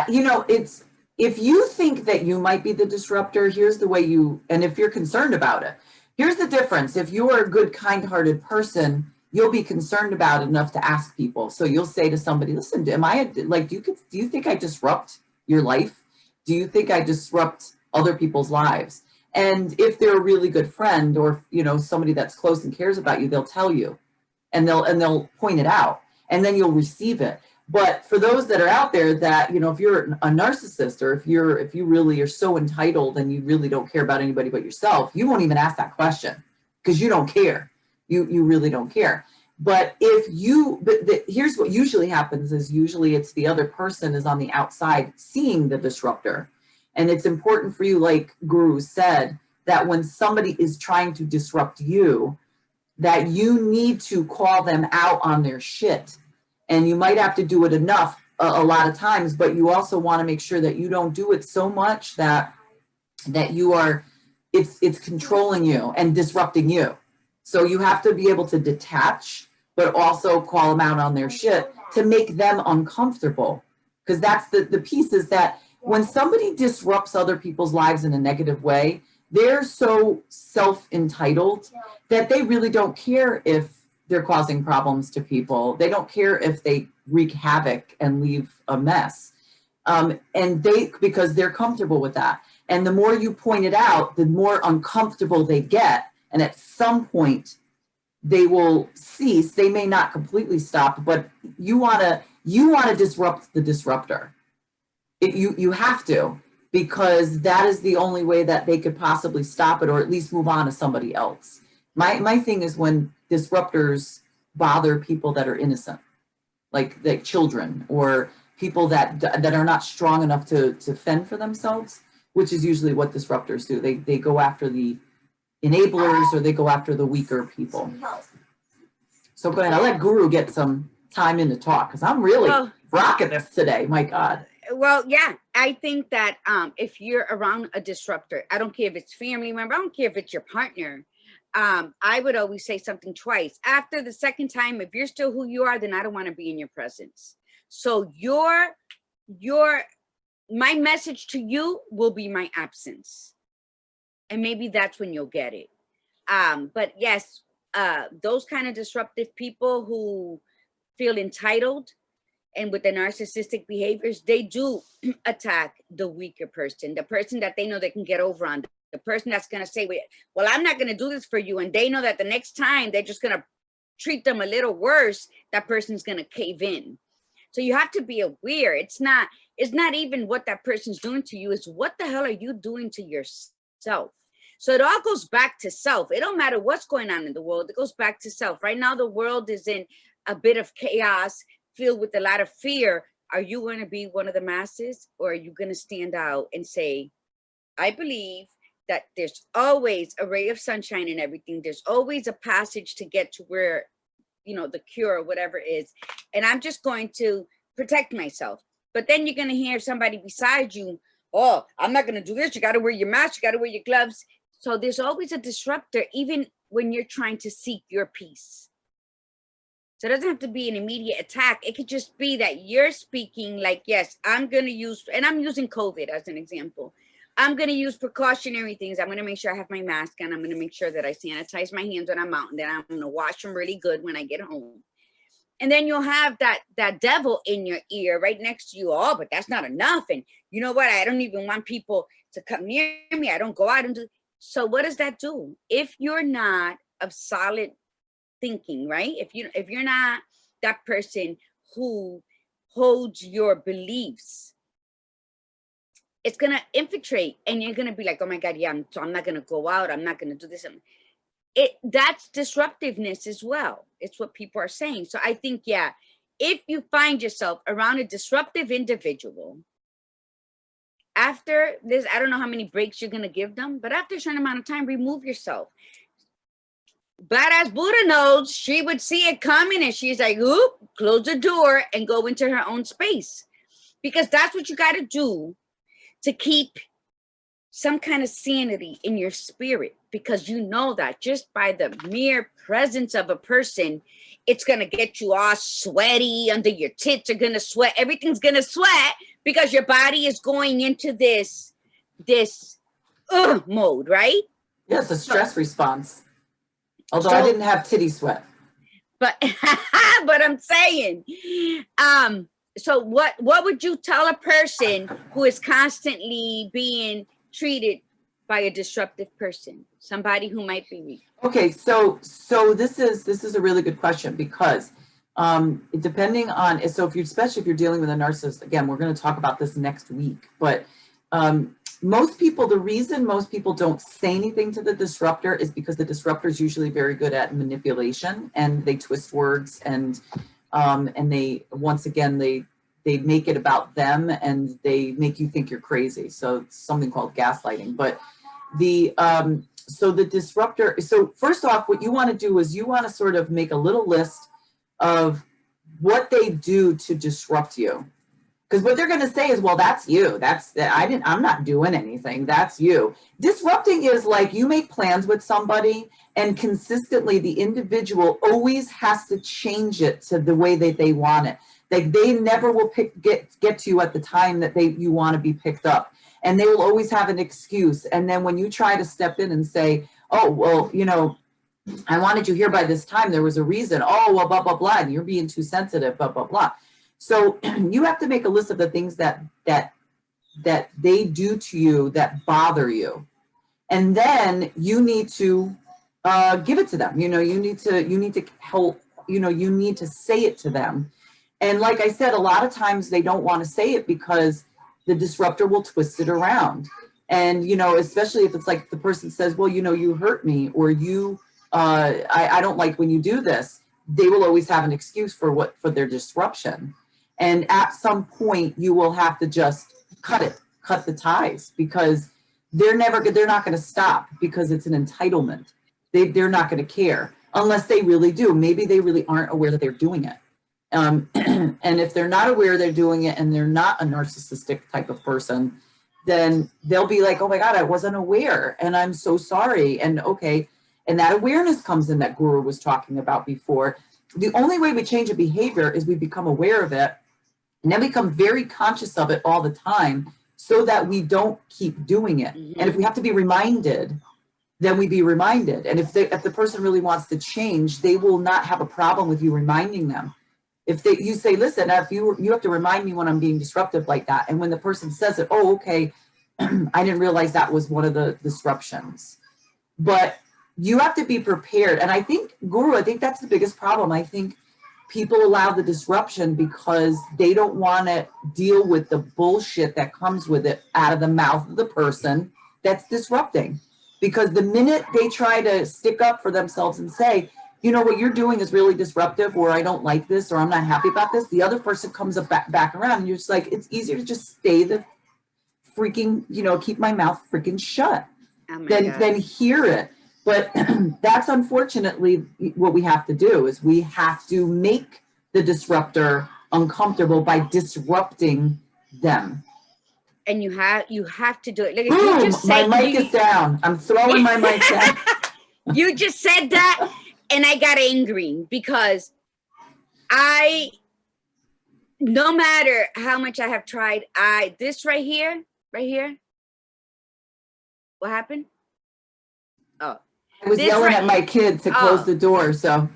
Speaker 1: It's, if you think that you might be the disruptor, here's the way and if you're concerned about it, here's the difference. If you are a good, kind-hearted person, you'll be concerned about it enough to ask people. So you'll say to somebody, listen, do you think I disrupt your life? Do you think I disrupt other people's lives? And if they're a really good friend or, somebody that's close and cares about you, they'll tell you and they'll point it out, and then you'll receive it. But for those that are out there that, if you're a narcissist, or if you really are so entitled and you really don't care about anybody but yourself, you won't even ask that question because you don't care. You really don't care. But here's what usually happens is usually it's the other person is on the outside seeing the disruptor. And it's important for you, like Guru said, that when somebody is trying to disrupt you, that you need to call them out on their shit. And you might have to do it enough a lot of times, but you also want to make sure that you don't do it so much that it's controlling you and disrupting you. So you have to be able to detach, but also call them out on their shit to make them uncomfortable. Because that's the piece, is that when somebody disrupts other people's lives in a negative way, they're so self-entitled that they really don't care if they're causing problems to people. They don't care if they wreak havoc and leave a mess. Because they're comfortable with that. And the more you point it out, the more uncomfortable they get. And at some point, they will cease. They may not completely stop, but you want to disrupt the disruptor. You have to, because that is the only way that they could possibly stop it, or at least move on to somebody else. My thing is when disruptors bother people that are innocent, like children or people that are not strong enough to fend for themselves, which is usually what disruptors do. They go after the enablers, or they go after the weaker people. So go ahead, I'll let Guru get some time in to talk, because I'm really rocking this today. My God.
Speaker 2: Well, yeah, I think that if you're around a disruptor, I don't care if it's family member, I don't care if it's your partner, I would always say something twice. After the second time, if you're still who you are, then I don't want to be in your presence. So my message to you will be my absence. And maybe that's when you'll get it. But yes, those kind of disruptive people who feel entitled and with the narcissistic behaviors, they do attack the weaker person, the person that they know they can get over on, the person that's going to say, well, I'm not going to do this for you. And they know that the next time they're just going to treat them a little worse, that person's going to cave in. So you have to be aware. It's not even what that person's doing to you, it's what the hell are you doing to yourself? So it all goes back to self. It don't matter what's going on in the world. It goes back to self. Right now, the world is in a bit of chaos, filled with a lot of fear. Are you going to be one of the masses, or are you going to stand out and say, I believe that there's always a ray of sunshine in everything. There's always a passage to get to where, the cure or whatever is. And I'm just going to protect myself. But then you're going to hear somebody beside you, oh, I'm not going to do this. You got to wear your mask. You got to wear your gloves. So there's always a disruptor, even when you're trying to seek your peace. So it doesn't have to be an immediate attack. It could just be that you're speaking like, yes, I'm going to use, and I'm using COVID as an example. I'm going to use precautionary things. I'm going to make sure I have my mask on. I'm going to make sure that I sanitize my hands when I'm out. And then I'm going to wash them really good when I get home. And then you'll have that devil in your ear right next to you. Oh, but that's not enough. And you know what? I don't even want people to come near me. I don't go out and do. So what does that do? If you're not of solid thinking, right? If you're not that person who holds your beliefs, it's gonna infiltrate, and you're gonna be like, oh my God, yeah, I'm not gonna go out. I'm not gonna do this. That's disruptiveness as well. It's what people are saying. So I think, yeah, if you find yourself around a disruptive individual, after this, I don't know how many breaks you're gonna give them, but after a certain amount of time, remove yourself. Badass Buddha knows, she would see it coming, and she's like, oop, close the door and go into her own space. Because that's what you got to do to keep some kind of sanity in your spirit, because you know that just by the mere presence of a person, it's going to get you all sweaty, under your tits are going to sweat, everything's going to sweat, because your body is going into this mode, right?
Speaker 1: Yes, a stress response. Although I didn't have titty sweat.
Speaker 2: But but I'm saying, so what would you tell a person who is constantly being treated by a disruptive person, somebody who might be weak?
Speaker 1: Okay, so this is a really good question, because depending on, so especially if you're dealing with a narcissist, again, we're going to talk about this next week, but the reason most people don't say anything to the disruptor is because the disruptor is usually very good at manipulation, and they twist words, and they, once again, they make it about them, and they make you think you're crazy. So it's something called gaslighting. But so the disruptor, so first off, what you want to do is you want to sort of make a little list of what they do to disrupt you. Because what they're going to say is, well, that's you. I'm not doing anything. That's you. Disrupting is like you make plans with somebody, and consistently the individual always has to change it to the way that they want it. Like they never will get to you at the time that you want to be picked up. And they will always have an excuse. And then when you try to step in and say, oh, well, I wanted you here by this time, there was a reason. Oh, well, blah, blah, blah. And you're being too sensitive, blah, blah, blah. So you have to make a list of the things that they do to you that bother you. And then you need to give it to them. You need to help, you need to say it to them. And like I said, a lot of times they don't want to say it because the disruptor will twist it around. And, you know, especially if it's like the person says, well, you know, you hurt me, or you, I don't like when you do this. They will always have an excuse for their disruption. And at some point you will have to just cut the ties, because they're not going to stop because it's an entitlement. They're not going to care unless they really do. Maybe they really aren't aware that they're doing it. And if they're not aware they're doing it, and they're not a narcissistic type of person, then they'll be like, oh my God, I wasn't aware, and I'm so sorry. And okay. And that awareness comes in that Guru was talking about before. The only way we change a behavior is we become aware of it, and then become very conscious of it all the time, so that we don't keep doing it.
Speaker 2: Mm-hmm.
Speaker 1: And if we have to be reminded, then we be reminded. And if the person really wants to change, they will not have a problem with you reminding them. If you say, listen, if you have to remind me when I'm being disruptive like that. And when the person says it, oh, okay, I didn't realize that was one of the disruptions. But you have to be prepared. And I think, Guru, I think that's the biggest problem. I think people allow the disruption because they don't want to deal with the bullshit that comes with it out of the mouth of the person that's disrupting. Because the minute they try to stick up for themselves and say, you know, what you're doing is really disruptive, or I don't like this, or I'm not happy about this, the other person comes up back around, and you're just like, it's easier to just stay the freaking, you know, keep my mouth freaking shut than hear it. But that's unfortunately what we have to do, is we have to make the disruptor uncomfortable by disrupting them.
Speaker 2: And you have to do it. Like,
Speaker 1: boom,
Speaker 2: you just said,
Speaker 1: my mic is down. I'm throwing my mic down.
Speaker 2: You just said that, and I got angry, because no matter how much I have tried, this right here, what happened? Oh,
Speaker 1: I was yelling at my kid to close the door, so.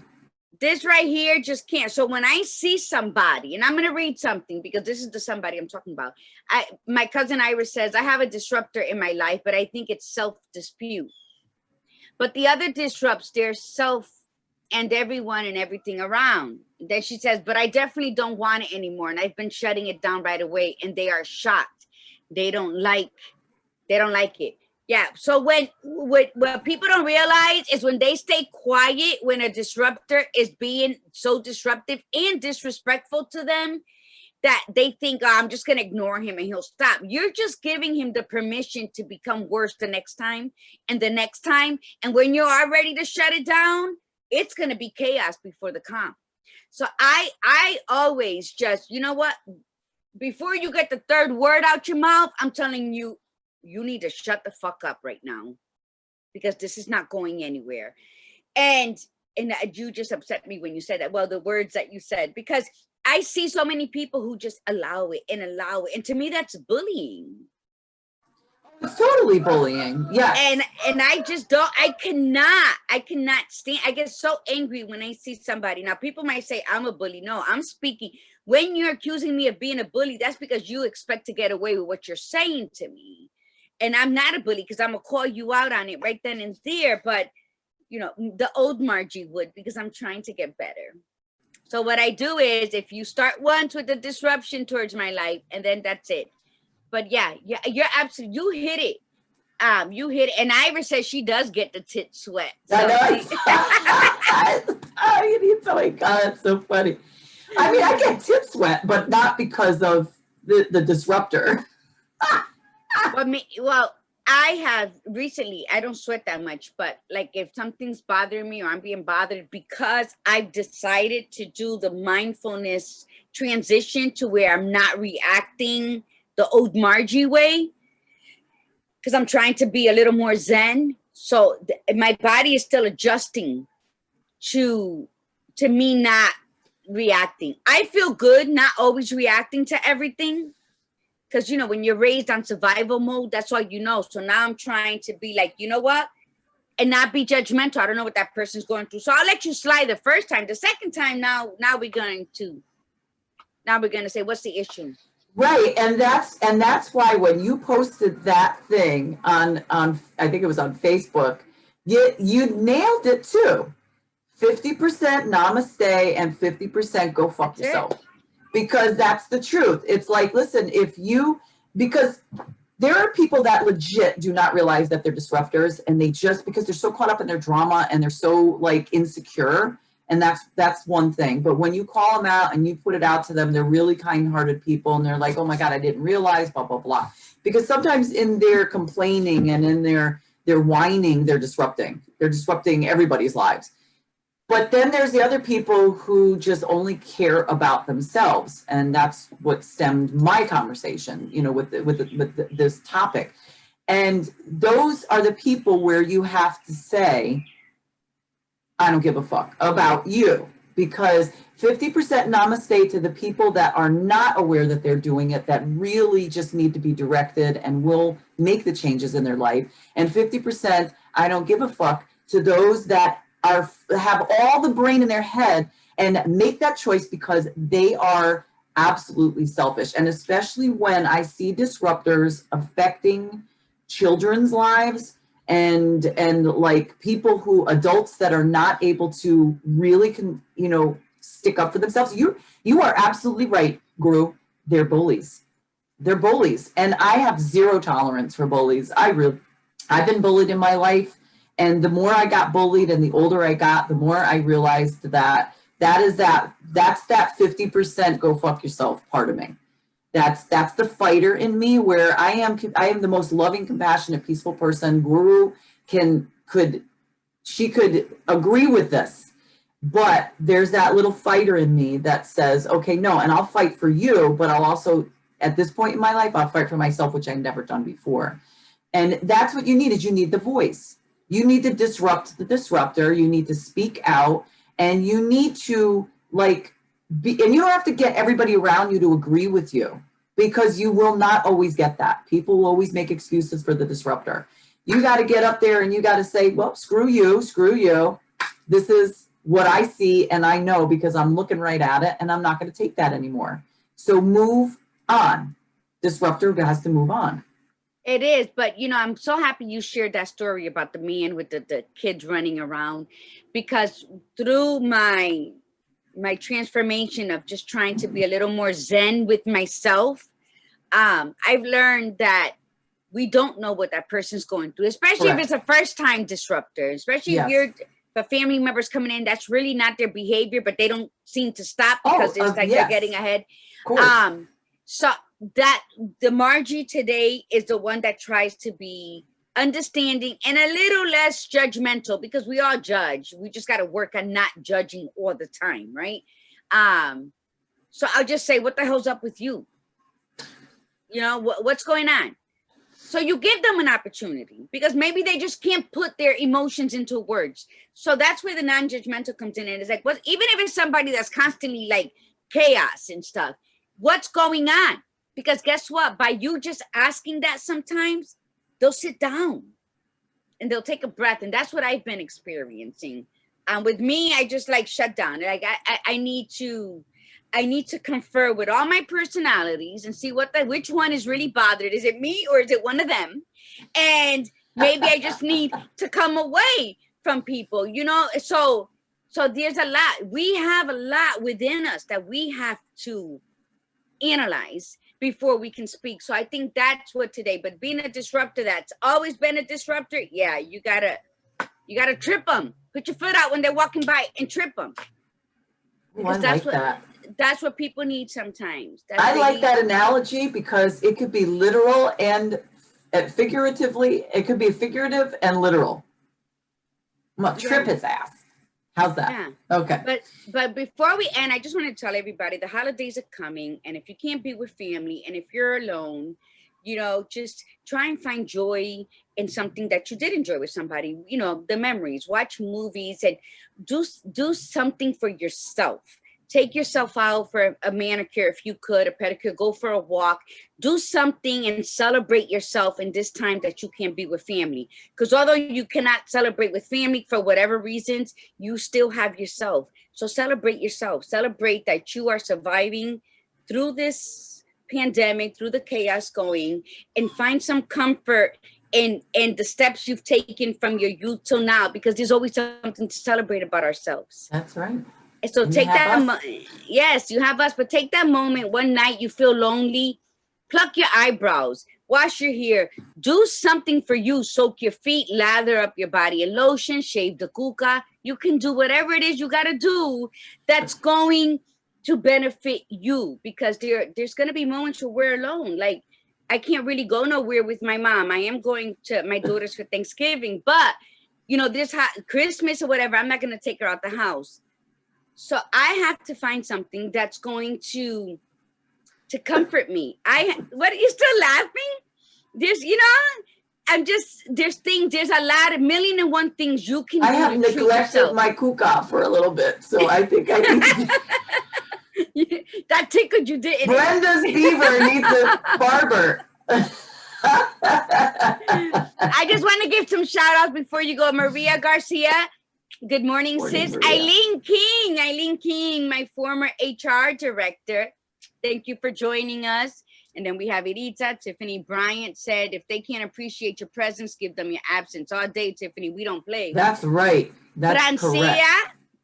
Speaker 2: This right here just can't. So when I see somebody, and I'm going to read something, because this is the somebody I'm talking about. My cousin Iris says, I have a disruptor in my life, but I think it's self-dispute. But the other disrupts their self and everyone and everything around. Then she says, but I definitely don't want it anymore. And I've been shutting it down right away. And they are shocked. They don't like it. Yeah. So what people don't realize is when they stay quiet, when a disruptor is being so disruptive and disrespectful to them, that they think, oh, I'm just going to ignore him and he'll stop. You're just giving him the permission to become worse the next time and the next time. And when you are ready to shut it down, it's going to be chaos before the calm. So I always just, you know what? Before you get the third word out your mouth, I'm telling you, you need to shut the fuck up right now, because this is not going anywhere. And you just upset me when you said that. Well, the words that you said, because I see so many people who just allow it. And to me, that's bullying.
Speaker 1: It's totally bullying. Yeah.
Speaker 2: And I just don't, I cannot stand. I get so angry when I see somebody. Now, people might say I'm a bully. No, I'm speaking. When you're accusing me of being a bully, that's because you expect to get away with what you're saying to me. And I'm not a bully, because I'm going to call you out on it right then and there. But, you know, the old Margie would, because I'm trying to get better. So what I do is, if you start once with the disruption towards my life, and then that's it. But yeah, you're absolutely, you hit it. You hit it. And Iris says she does get the tit sweat. So
Speaker 1: I know. Oh, you need to, oh my God, it's so funny. I mean, I get tit sweat, but not because of the disruptor.
Speaker 2: Well, I have recently, I don't sweat that much, but like if something's bothering me or I'm being bothered, because I've decided to do the mindfulness transition to where I'm not reacting the old Margie way, because I'm trying to be a little more zen. So my body is still adjusting to me not reacting. I feel good not always reacting to everything. Because, you know, when you're raised on survival mode, that's all you know. So now I'm trying to be like, you know what? And not be judgmental. I don't know what that person's going through. So I'll let you slide the first time. The second time, now we're going to say, what's the issue?
Speaker 1: Right. And that's why when you posted that thing on I think it was on Facebook, you nailed it too. 50% namaste and 50% go fuck yourself. Because that's the truth. It's like, listen, because there are people that legit do not realize that they're disruptors, and they just, because they're so caught up in their drama and they're so like insecure, and that's one thing. But when you call them out and you put it out to them, they're really kind-hearted people, and they're like, oh my God, I didn't realize, blah, blah, blah. Because sometimes in their complaining and in their whining, they're disrupting everybody's lives. But then there's the other people who just only care about themselves. And that's what stemmed my conversation, you know, with this topic. And those are the people where you have to say, I don't give a fuck about you, because 50% namaste to the people that are not aware that they're doing it, that really just need to be directed and will make the changes in their life. And 50% I don't give a fuck to those that have all the brain in their head and make that choice because they are absolutely selfish. And especially when I see disruptors affecting children's lives and like people who, adults that are not able to really stick up for themselves. You are absolutely right, Guru. They're bullies. They're bullies. And I have zero tolerance for bullies. I've been bullied in my life. And the more I got bullied and the older I got, the more I realized that's that 50% go fuck yourself part of me. That's the fighter in me, where I am the most loving, compassionate, peaceful person. Guru could agree with this, but there's that little fighter in me that says, okay, no, and I'll fight for you, but I'll also, at this point in my life, I'll fight for myself, which I've never done before. And that's what you need, is you need the voice. You need to disrupt the disruptor. You need to speak out, and you need to and you don't have to get everybody around you to agree with you, because you will not always get that. People will always make excuses for the disruptor. You got to get up there and you got to say, well, screw you. This is what I see, and I know because I'm looking right at it, and I'm not going to take that anymore. So move on. Disruptor has to move on.
Speaker 2: It is, but I'm so happy you shared that story about the man with the kids running around, because through my transformation of just trying to be a little more zen with myself, I've learned that we don't know what that person's going through, especially if it's a first-time disruptor, especially if family members coming in, that's really not their behavior, but they don't seem to stop because it's like they're getting ahead. So that the Margie today is the one that tries to be understanding and a little less judgmental, because we all judge. We just got to work on not judging all the time, right? So I'll just say, what the hell's up with you? What's going on? So you give them an opportunity, because maybe they just can't put their emotions into words. So that's where the non-judgmental comes in. And it's like, well, even if it's somebody that's constantly like chaos and stuff, what's going on? Because guess what? By you just asking that, sometimes they'll sit down and they'll take a breath. And that's what I've been experiencing. With me, I just like shut down. Like I need to confer with all my personalities and see which one is really bothered. Is it me or is it one of them? And maybe I just need to come away from people, So there's a lot. We have a lot within us that we have to analyze before we can speak. So I think that's what today, but being a disruptor, that's always been a disruptor. Yeah, you gotta trip them. Put your foot out when they're walking by and trip them.
Speaker 1: Because
Speaker 2: that's what people need sometimes.
Speaker 1: I like that analogy, because it could be literal and figuratively. It could be figurative and literal. Trip his ass. How's that?
Speaker 2: Yeah.
Speaker 1: Okay.
Speaker 2: But before we end, I just want to tell everybody the holidays are coming, and if you can't be with family, and if you're alone, just try and find joy in something that you did enjoy with somebody. The memories. Watch movies and do something for yourself. Take yourself out for a manicure if you could, a pedicure, go for a walk, do something and celebrate yourself in this time that you can't be with family. Because although you cannot celebrate with family for whatever reasons, you still have yourself. So celebrate yourself. Celebrate that you are surviving through this pandemic, through the chaos going, and find some comfort in the steps you've taken from your youth till now, because there's always something to celebrate about ourselves.
Speaker 1: That's right.
Speaker 2: So take that. Yes, you have us, but take that moment. One night you feel lonely, pluck your eyebrows, wash your hair, do something for you. Soak your feet, lather up your body in lotion, shave the cuca. You can do whatever it is you got to do that's going to benefit you, because there's going to be moments where we're alone. Like, I can't really go nowhere with my mom. I am going to my daughter's for Thanksgiving, but you know, this Christmas or whatever, I'm not going to take her out the house. So I have to find something that's going to comfort me. What, are you still laughing? There's, you know, there's a lot of million and one things you can do.
Speaker 1: I have neglected my kuka for a little bit, so I think I need
Speaker 2: that tickled you, didn't it?
Speaker 1: Brenda's beaver needs a barber.
Speaker 2: I just want to give some shout outs before you go. Maria Garcia, good morning, sis. Maria. Eileen King, my former HR director. Thank you for joining us. And then we have Iritza. Tiffany Bryant said, if they can't appreciate your presence, give them your absence. All day, Tiffany, we don't play.
Speaker 1: That's right. That's correct.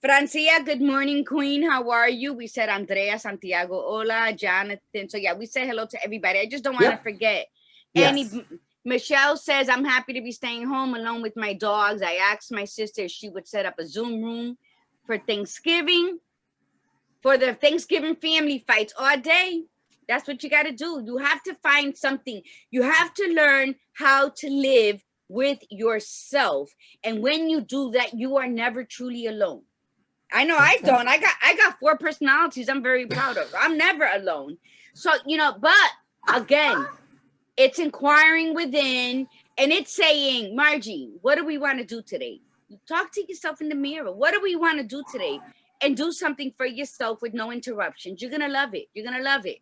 Speaker 2: Francia, good morning, queen. How are you? We said Andrea, Santiago, hola, Jonathan. So yeah, we say hello to everybody. I just don't want to forget. Yes. Michelle says, I'm happy to be staying home alone with my dogs. I asked my sister if she would set up a Zoom room for Thanksgiving, for the Thanksgiving family fights all day. That's what you got to do. You have to find something. You have to learn how to live with yourself. And when you do that, you are never truly alone. I know I don't. I got 4 personalities I'm very proud of. I'm never alone. So, you know, but again, it's inquiring within, and it's saying, Margie, what do we want to do today? Talk to yourself in the mirror. What do we want to do today? And do something for yourself with no interruptions. You're going to love it. You're going to love it.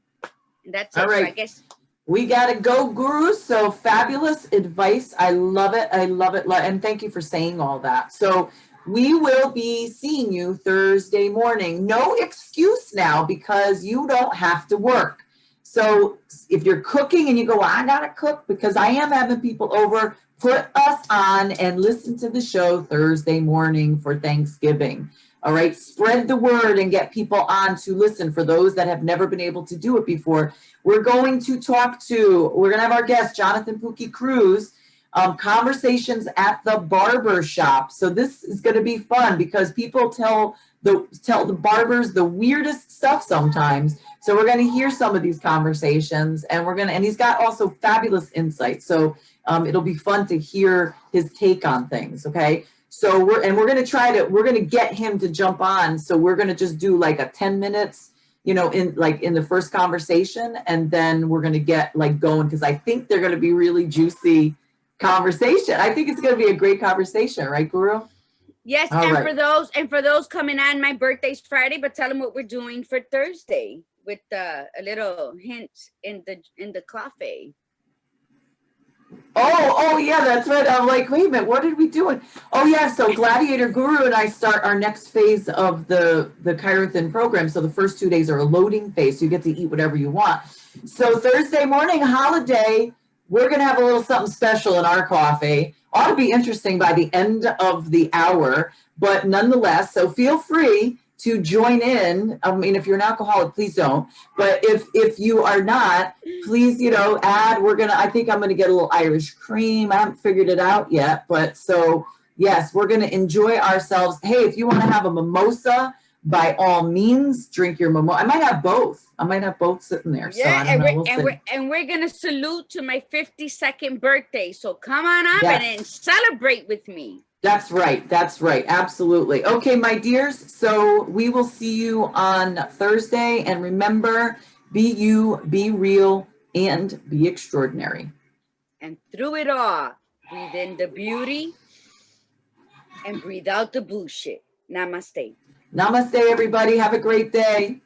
Speaker 2: And that's it. All right. So I guess
Speaker 1: we got to go, Guru. So fabulous advice. I love it. I love it. And thank you for saying all that. So we will be seeing you Thursday morning. No excuse now, because you don't have to work. So if you're cooking and you go, well, I got to cook because I am having people over, put us on and listen to the show Thursday morning for Thanksgiving. All right. Spread the word and get people on to listen for those that have never been able to do it before. We're going to have our guest, Jonathan Pookie Cruz, conversations at the barber shop. So this is going to be fun because people tell the barbers the weirdest stuff sometimes. So we're going to hear some of these conversations, and he's got also fabulous insights. So it'll be fun to hear his take on things. Okay. So we're going to get him to jump on. So we're going to just do like a 10 minutes, you know, in the first conversation, and then we're going to get like going, because I think they're going to be really juicy conversation. I think it's going to be a great conversation, right, Guru?
Speaker 2: Yes. All and right. for those coming on, my birthday's Friday, but tell them what we're doing for Thursday with a little hint in the cafe.
Speaker 1: Oh yeah, that's right. I'm like, wait a minute, what did we do? Oh yeah, so Gladiator Guru and I start our next phase of the Chirothin program. So the first 2 days are a loading phase, so you get to eat whatever you want. So Thursday morning, holiday, we're gonna have a little something special in our coffee. Ought to be interesting by the end of the hour, but nonetheless, so feel free to join in. I mean, if you're an alcoholic, please don't. But if you are not, please, you know, add. I think I'm going to get a little Irish cream. I haven't figured it out yet. But so, yes, we're going to enjoy ourselves. Hey, if you want to have a mimosa, by all means, drink your mimosa. I might have both. Sitting there.
Speaker 2: Yeah, so we're going to salute to my 52nd birthday. So come on up and celebrate with me.
Speaker 1: That's right. Absolutely. Okay, my dears. So we will see you on Thursday. And remember, be you, be real, and be extraordinary.
Speaker 2: And through it all, breathe in the beauty and breathe out the bullshit. Namaste.
Speaker 1: Namaste, everybody. Have a great day.